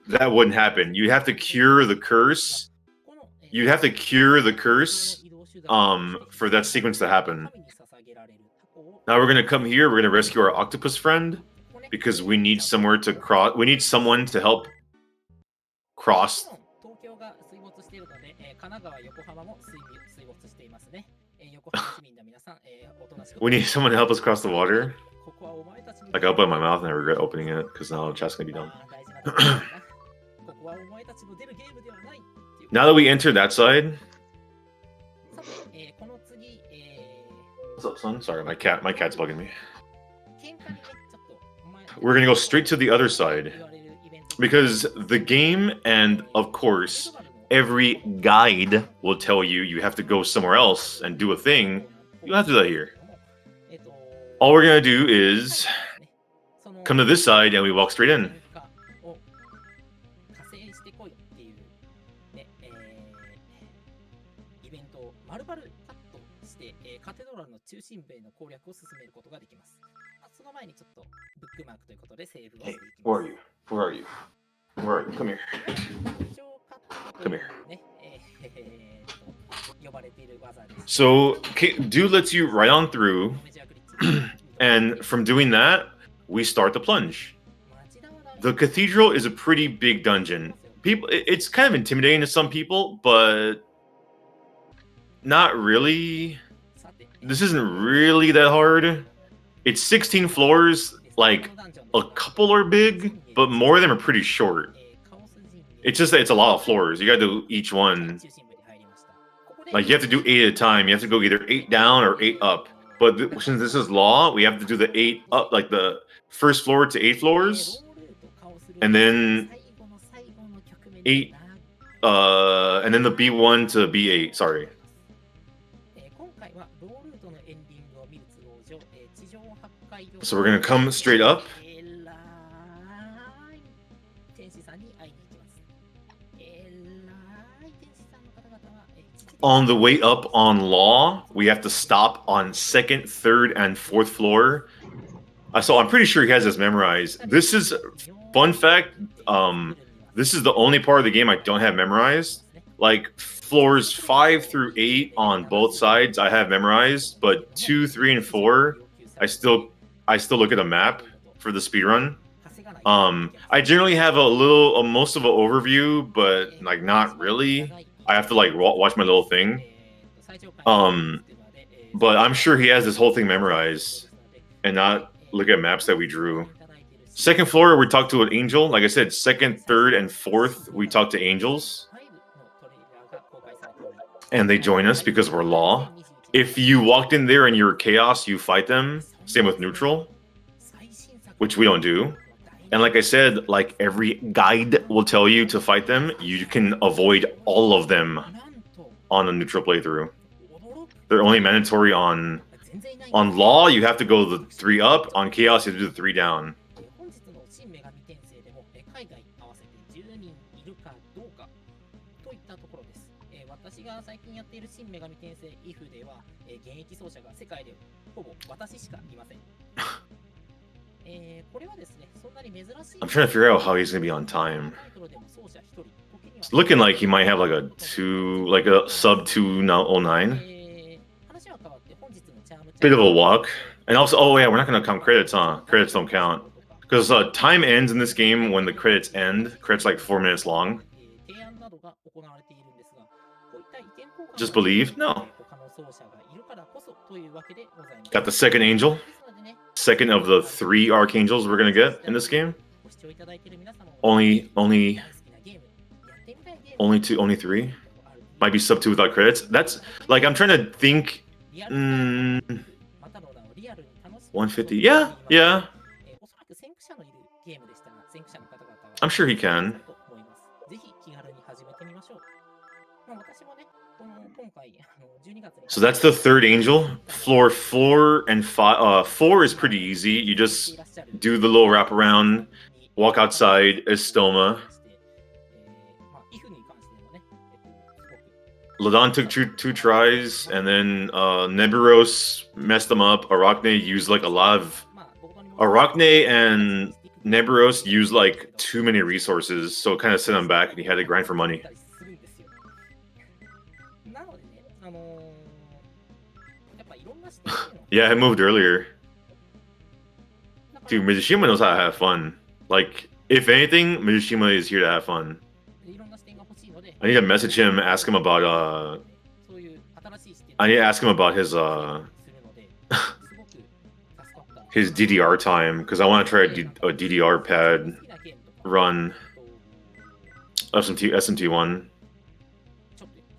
that wouldn't happen. You have to cure the curse. You have to cure the curse for that sequence to happen. Now we're gonna come here. We're gonna rescue our octopus friend because we need somewhere to cross. We need someone to help cross. We need someone to help us cross the water. Like I opened my mouth and I regret opening it because now chat's gonna be done. Now that we enter that side. What's up, son? Sorry, my cat's bugging me. We're gonna go straight to the other side because the game and of course every guide will tell you you have to go somewhere else and do a thing. You don't have to do that here. All we're gonna do is come to this side and we walk straight in. Hey, where are you? Where are you? Where are you? Come here. Come here. So, do lets you right on through, and from doing that, we start the plunge. The cathedral is a pretty big dungeon. It's kind of intimidating to some people, but not really. This isn't really that hard. It's 16 floors, like a couple are big, but more of them are pretty short. It's just that it's a lot of floors. You gotta do each one. Like you have to do 8 at a time. You have to go either 8 down or 8 up. But since this is law, we have to do the 8 up, like the first floor to 8 floors. And then 8, and then the B1 to B8, sorry. So we're gonna come straight up. On the way up on law, we have to stop on 2nd, 3rd, and 4th floor. So I'm pretty sure he has this memorized. This is, fun fact, this is the only part of the game I don't have memorized. Like, floors 5 through 8 on both sides I have memorized, but 2, 3, and 4, I still look at a map for the speedrun. I generally have most of an overview, but like not really. I have to like watch my little thing. But I'm sure he has this whole thing memorized and not look at maps that we drew. 2nd floor, we talked to an angel. Like I said, 2nd, 3rd, and 4th, we talk to angels. And they join us because we're law. If you walked in there and you're chaos, you fight them. Same with neutral, which we don't do. And like I said, like every guide will tell you to fight them, you can avoid all of them on a neutral playthrough. They're only mandatory on law, you have to go the 3 up. On chaos, you have to do the 3 down. I'm trying to figure out how he's gonna be on time. It's looking like he might have like a sub 209. Bit of a walk. And also, oh yeah, we're not gonna count credits, huh? Credits don't count. Because time ends in this game when the credits end. Credits like 4 minutes long. Just believe? No. Got the second angel. Second of the 3 archangels we're gonna get in this game. Only 3. Might be sub 2 without credits. That's like, I'm trying to think. 150. Yeah. I'm sure he can. So that's the third angel. Floor 4 and 5. 4 is pretty easy. You just do the little wraparound, walk outside Estoma. Ladon took two tries, and then Neburos messed them up. Arachne used like a lot of... Arachne and Neburos used like too many resources, so it kind of set him back, and he had to grind for money. Yeah, I moved earlier. Dude, Mizusima knows how to have fun. Like, if anything, Mizusima is here to have fun. I need to message him, ask him about I need to ask him about his his DDR time, because I want to try a DDR pad run SMT1.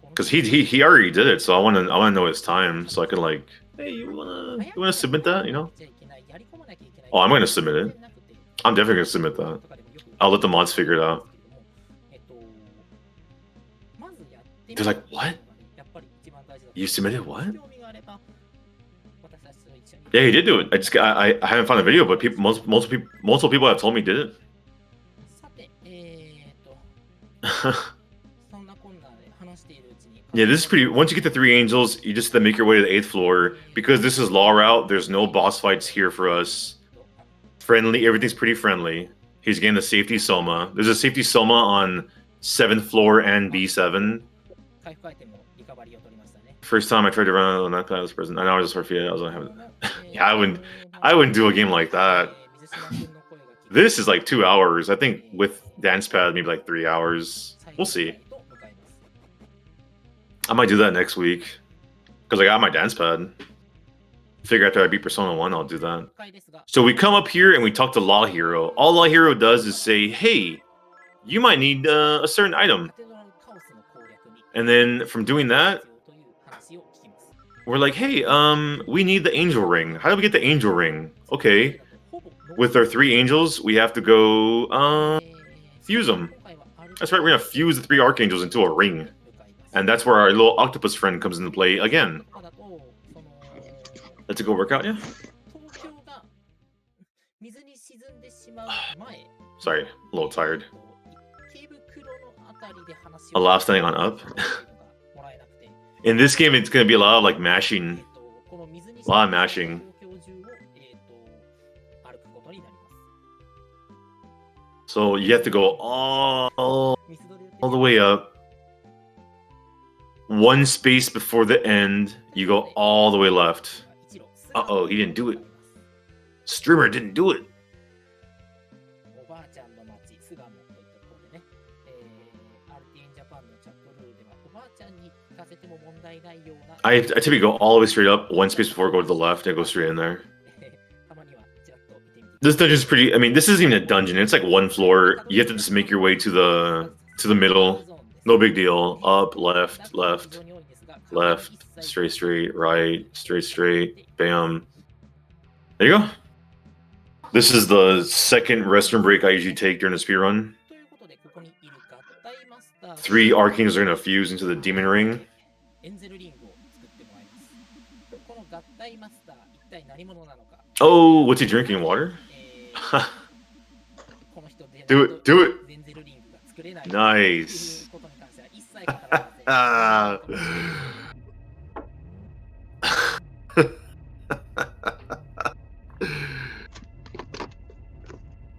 Because he already did it, so I want to know his time, so I can like, hey, you wanna submit that, you know? Oh, I'm gonna submit it. I'm definitely gonna submit that. I'll let the mods figure it out. They're like, what? You submitted what? Yeah, he did do it. I haven't found a video, but multiple people have told me he did it. Yeah, this is pretty. Once you get the 3 angels, you just have to make your way to the 8th floor. Because this is law route, there's no boss fights here for us. Friendly, everything's pretty friendly. He's getting the safety Soma. There's a safety Soma on 7th floor and B7. First time I tried to run on that pad was present. I know I was just forfeited. I was gonna have it. Yeah, I wouldn't do a game like that. This is like 2 hours. I think with dance pad, maybe like 3 hours. We'll see. I might do that next week because I got my dance pad. Figure after I beat Persona 1, I'll do that. So we come up here and we talk to Law Hero. All Law Hero does is say, hey, you might need a certain item. And then from doing that, we're like, hey, we need the angel ring. How do we get the angel ring? Okay. With our 3 angels, we have to go fuse them. That's right, we're gonna fuse the 3 archangels into a ring. And that's where our little octopus friend comes into play again. Let's go work out, yeah? Sorry, a little tired. A lot of standing on up. In this game, it's going to be a lot of like mashing. A lot of mashing. So you have to go all the way up. 1 space before the end, you go all the way left. Uh-oh, he didn't do it. Streamer didn't do it. I typically go all the way straight up, 1 space before I go to the left, and go straight in there. This dungeon is pretty. I mean, this isn't even a dungeon. It's like 1 floor. You have to just make your way to the middle. No big deal. Up, left, left, left, straight, right, straight, bam. There you go. This is the second restroom break I usually take during the speedrun. 3 arcangels are going to fuse into the demon ring. Oh, what's he drinking? Water? Do it. Nice.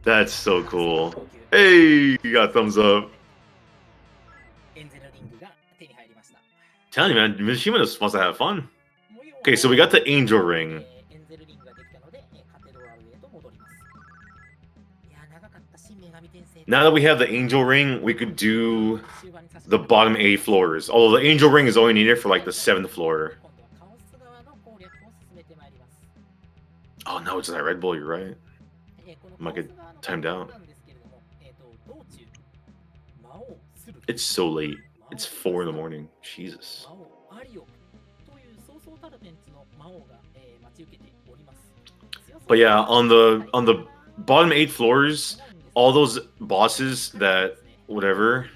That's so cool. Hey, you got thumbs up. エンゼルリングが手に入りました。 Telling you, man, Mizusima is supposed to have fun. Okay, so we got the angel ring. エンゼルリングができたので、カテドラルへと戻ります。いや、長かった新女神転生。 Now that we have the angel ring, we could do the bottom 8 floors. Although the angel ring is only needed for like the 7th floor. Oh no, it's not Red Bull, you're right. I might get timed out. It's so late. It's 4 in the morning. Jesus. But yeah, on the bottom 8 floors, all those bosses that whatever.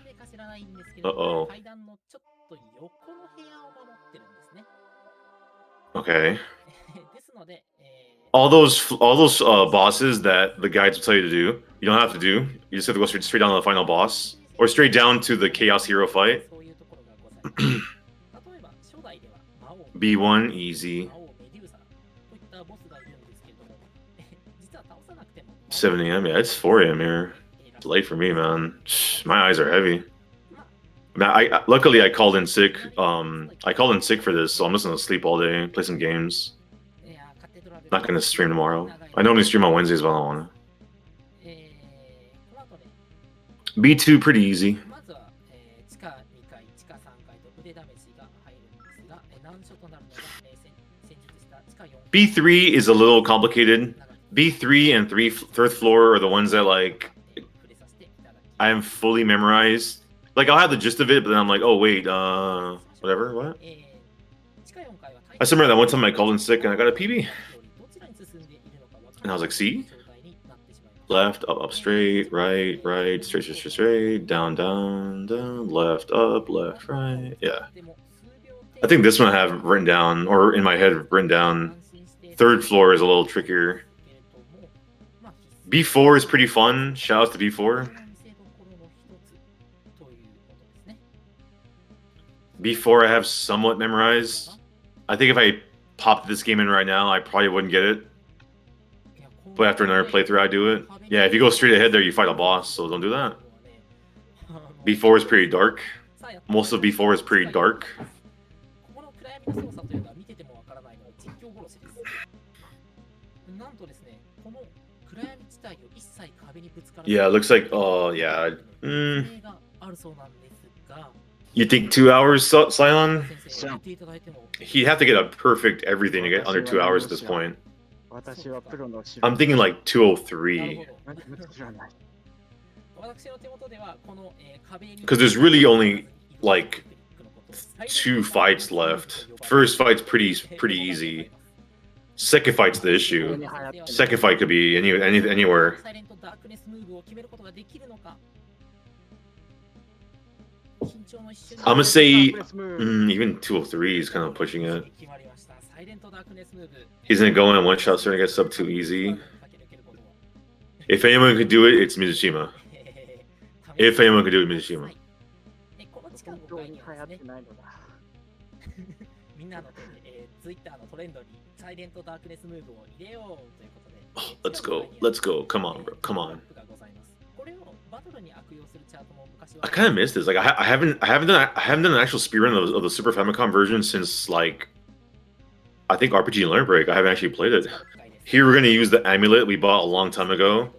Uh-oh. Okay. All those bosses that the guides will tell you to do, you don't have to do. You just have to go straight down to the final boss, or straight down to the Chaos Hero fight. B1 easy. 7 a.m. Yeah, it's 4 a.m. here. It's late for me, man. My eyes are heavy. Man, luckily I called in sick. I called in sick for this, so I'm just gonna sleep all day, play some games. Not gonna stream tomorrow. I normally stream on Wednesdays, but I don't wanna. B2 pretty easy. B3 is a little complicated. B3 and 3rd floor are the ones that like I'm fully memorized. Like I'll have the gist of it, but then I'm like, oh wait, whatever, what? I remember that one time I called in sick and I got a PB. And I was like, see? Left, up, straight, right, straight, down, left, up, left, right. Yeah. I think this one I have written down, or in my head written down. 3rd floor is a little trickier. B4 is pretty fun. Shout out to B4. B4 I have somewhat memorized. I think if I popped this game in right now, I probably wouldn't get it. But after another playthrough, I do it. Yeah, if you go straight ahead there, you fight a boss, so don't do that. B4 is pretty dark. Most of B4 is pretty dark. Yeah, it looks like, oh, yeah. You think 2 hours, Cylon? He'd have to get a perfect everything to get under 2 hours at this point. I'm thinking like 203. Because there's really only like 2 fights left. First fight's pretty easy. Second fight's the issue. Second fight could be anywhere. I'm gonna say even 203 is kind of pushing it. He's gonna go in and one-shot starting to get sub 2 easy. If anyone could do it, it's Mizusima. If anyone could do it, Mizusima. Oh, let's go. Come on, bro. Come on. I kind of missed this. Like I haven't done an actual speedrun of the Super Famicom version since like I think RPG and Learn Break. I haven't actually played it. Here we're gonna use the amulet we bought a long time ago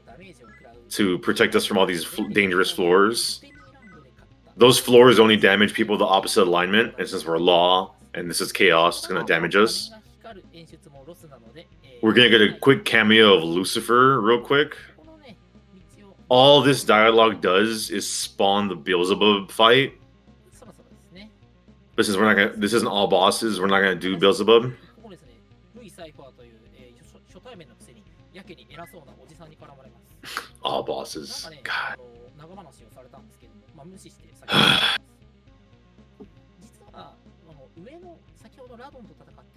to protect us from all these dangerous floors. Those floors only damage people with the opposite alignment, and since we're law and this is chaos, it's gonna damage us. We're gonna get a quick cameo of Lucifer real quick. All this dialogue does is spawn the Beelzebub fight. But since we're not gonna, this isn't all bosses, we're not gonna do Beelzebub. All bosses. God.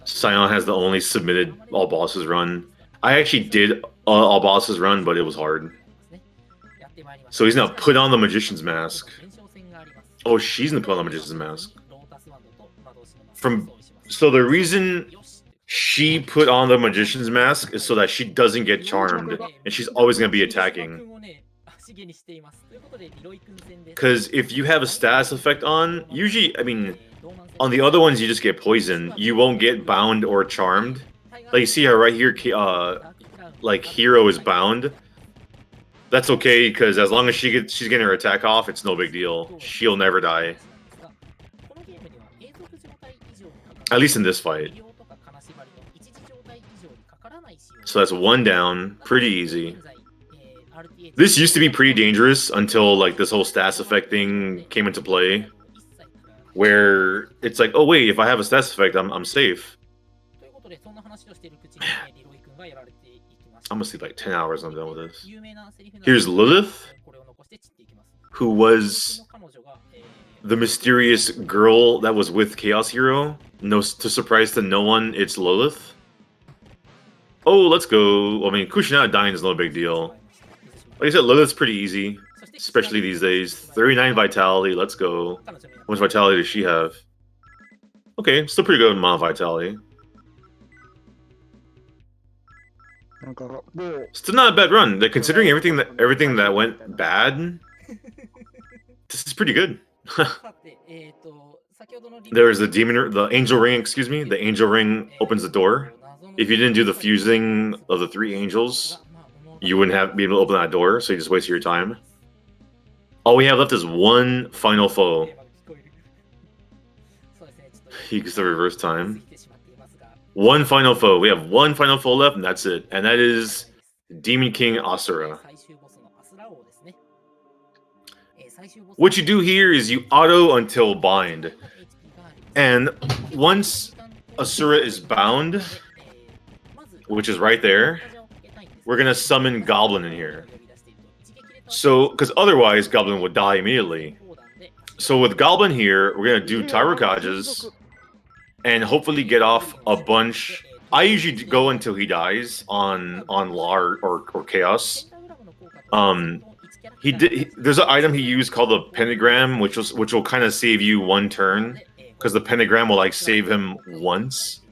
Sion has the only submitted all bosses run. I actually did all bosses run, but it was hard. So he's now put on the Magician's Mask. Oh, she's gonna put on the Magician's Mask. So the reason she put on the magician's mask so that she doesn't get charmed, and she's always going to be attacking. Because if you have a status effect on, usually, I mean, on the other ones you just get poisoned. You won't get bound or charmed. Like you see how right here, like Hero is bound. That's okay, because as long as she's getting her attack off, it's no big deal. She'll never die. At least in this fight. So that's one down. Pretty easy. This used to be pretty dangerous until like this whole status effect thing came into play. Where it's like, oh wait, if I have a status effect, I'm safe. I'm gonna sleep like 10 hours and I'm done with this. Here's Lilith, who was the mysterious girl that was with Chaos Hero. No, to surprise to no one, it's Lilith. Oh, let's go. I mean, Kushina dying is no big deal. Like I said, Lilith's pretty easy, especially these days. 39 vitality, let's go. How much vitality does she have? Okay, still pretty good amount of vitality. Still not a bad run. Considering everything that went bad, this is pretty good. There's the angel ring, excuse me. The angel ring opens the door. If you didn't do the fusing of the 3 angels, you wouldn't be able to open that door, so you just wasted your time. All we have left is one final foe. He gets the reverse time. One final foe. We have one final foe left, and that's it. And that is Demon King Asura. What you do here is you auto until bind. And once Asura is bound, which is right there, we're going to summon Goblin in here. So, because otherwise Goblin would die immediately. So with Goblin here, we're going to do Tyrokages and hopefully get off a bunch. I usually go until he dies on Law or Chaos. There's an item he used called the Pentagram, which will kind of save you one turn, because the Pentagram will like save him once.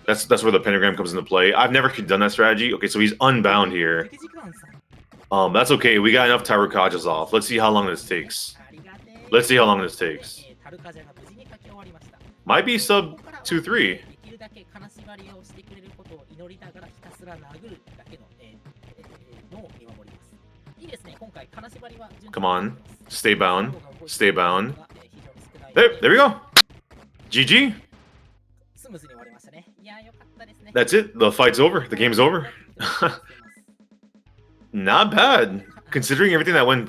That's where the Pentagram comes into play. I've never done that strategy. Okay, so he's unbound here. That's okay. We got enough Tyrokages off. Let's see how long this takes. Let's see how long this takes. Might be sub 2-3. Come on. Stay bound. Stay bound. There we go. GG. That's it. The fight's over. The game's over. Not bad. Considering everything that went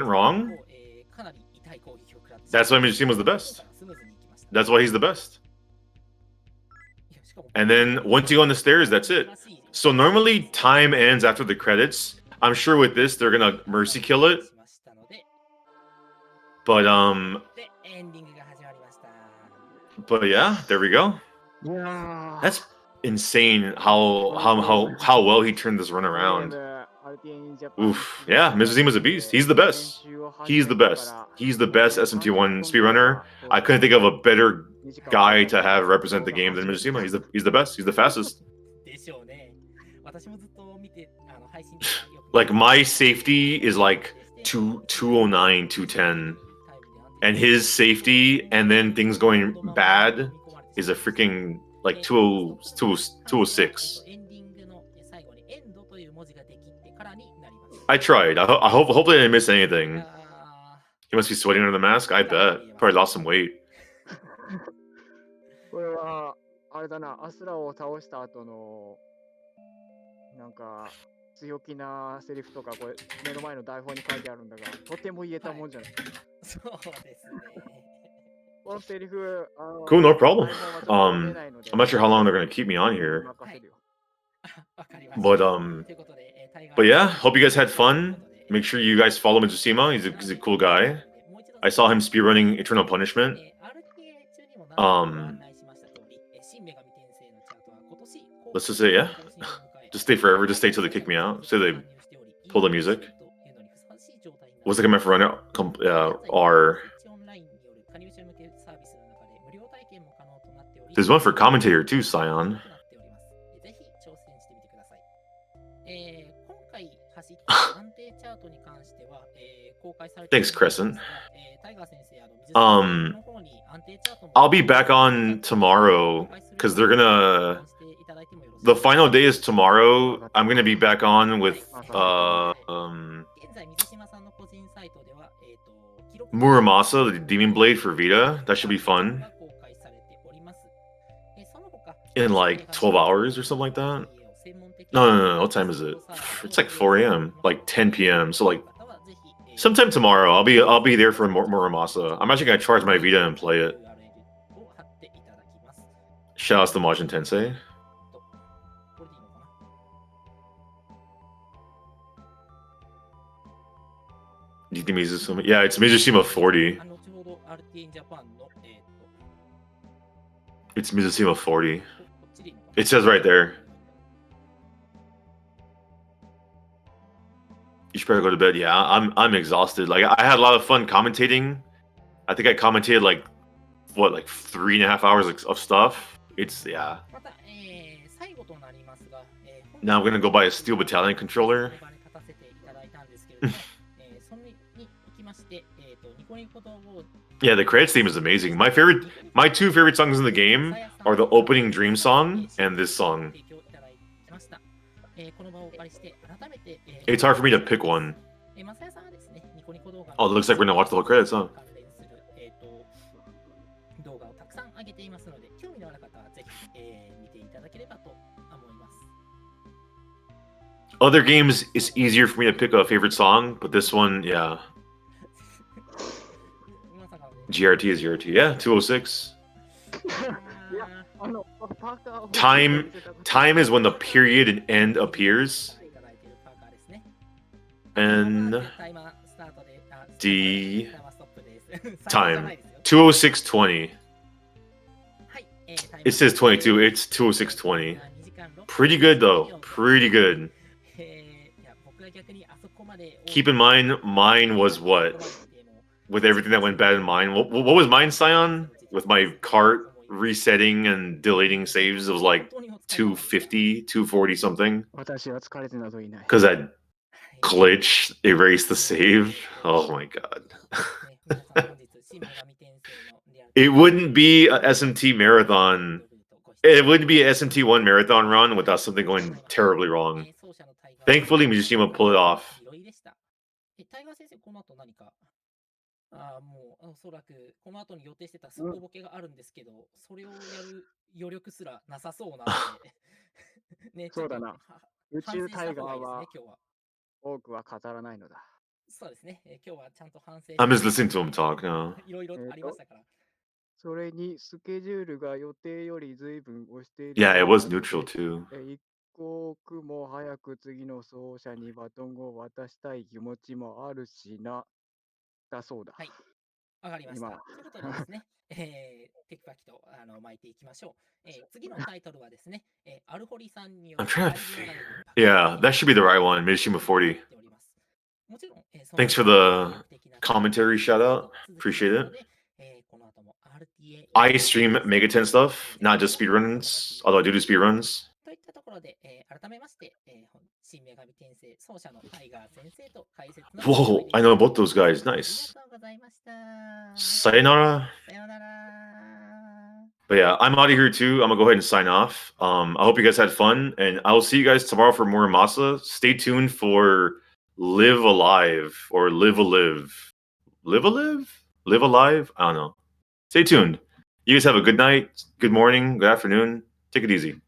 wrong, that's why Mizusima was the best. That's why he's the best. And then once you go on the stairs, that's it. So normally time ends after the credits. I'm sure with this they're gonna mercy kill it. But yeah, there we go. Yeah. That's insane how well he turned this run around. Oof. Yeah, Mizuzima's a beast. He's the best. He's the best. He's the best SMT1 speedrunner. I couldn't think of a better guy to have represent the game than Mizusima. He's the best. He's the fastest. Like my safety is like 209, 210. And his safety and then things going bad is a freaking like 206. I tried. Hopefully I didn't miss anything. He must be sweating under the mask. I bet. Probably lost some weight. これはあれだな、アスラを倒した後のなんか強気なセリフとかこれ目の前の台本に書いてあるんだが、とても言えたもんじゃない。そうですね。このセリフ、Cool, no problem. I'm not sure how long they're gonna keep me on here. But yeah, hope you guys had fun. Make sure you guys follow Mizusima. He's a cool guy. I saw him speedrunning Eternal Punishment. Let's just say, yeah. Just stay forever. Just stay till they kick me out. Say they pull the music. What's the command for run R? There's one for commentator too, Scion. ぜひ挑戦してみてください。今回走った安定チャートに関しては、公開されている Thanks, Crescent. タイガー先生、水の方に安定チャートも I'll be back on tomorrow because they're gonna. The final day is tomorrow. I'm gonna be back on with 現在、水島さんの個人サイトでは、Muramasa, the Demon Blade for Vita. That should be fun. 公開されております。その他 In like 12 hours or something like that. No. What time is it? It's like 4 a.m. Like 10 p.m. So like sometime tomorrow. I'll be there for Muramasa. I'm actually gonna charge my Vita and play it. Shout outs to Majin Tensei. Mizusima. Yeah, it's Mizusima40. It's Mizusima40. It says right there. You should probably go to bed. Yeah, I'm exhausted. Like I had a lot of fun commentating. I think I commentated like 3.5 hours of stuff. It's yeah. Now I'm gonna go buy a Steel Battalion controller. Yeah, the credits theme is amazing. My two favorite songs in the game are the opening Dream song and this song. It's hard for me to pick one. Oh, it looks like we're gonna watch the whole credits, huh? Other games, it's easier for me to pick a favorite song, but this one, yeah. GRT is GRT. Yeah, 206. Time is when the period and end appears. And D time 206:20. It says 22. It's 206:20. Pretty good though. Pretty good. Keep in mind, mine was what? With everything that went bad in mine. What was mine, Scion? With my cart resetting and deleting saves, it was like 250, 240 something. Because that glitch erased the save. Oh my god. It wouldn't be a SMT marathon. It wouldn't be a SMT1 marathon run without something going terribly wrong. Thankfully, Mizusima pulled it off. もうおそらくこの後に予定してたスコボケがあるんですけど、それをやる余力すらなさそうなのでね、そうだな。宇宙タイガーは多くは語らないのだ。そうですね。今日はちゃんと反省。I'm just listening to him talk now. いろいろありましたから。それにスケジュールが予定より随分押している。Yeah, it was neutral too. 一刻も早く次の走者にバトンを渡したい気持ちもあるしな。だそうだ。はい。わかりました。ということでですね、テキパキと巻いていきましょう。次のタイトルはですね、アルホリさんによる Yeah, that should be the right one, Mizusima40. Thanks for the commentary shout out. Appreciate it. I stream Megaten stuff, not just speedruns, although I do speedruns. といったところで、改めまして、新女神転生奏者のタイガー先生と解説の Whoa, I know both those guys. Nice. ありがとうございました。Sayonara. さよなら。But yeah, I'm out of here too. I'm gonna go ahead and sign off. I hope you guys had fun, and I will see you guys tomorrow for more Masa. Stay tuned for Live Alive or Live a Live. Live a Live? Live Alive? I don't know. Stay tuned. You guys have a good night, good morning, good afternoon. Take it easy.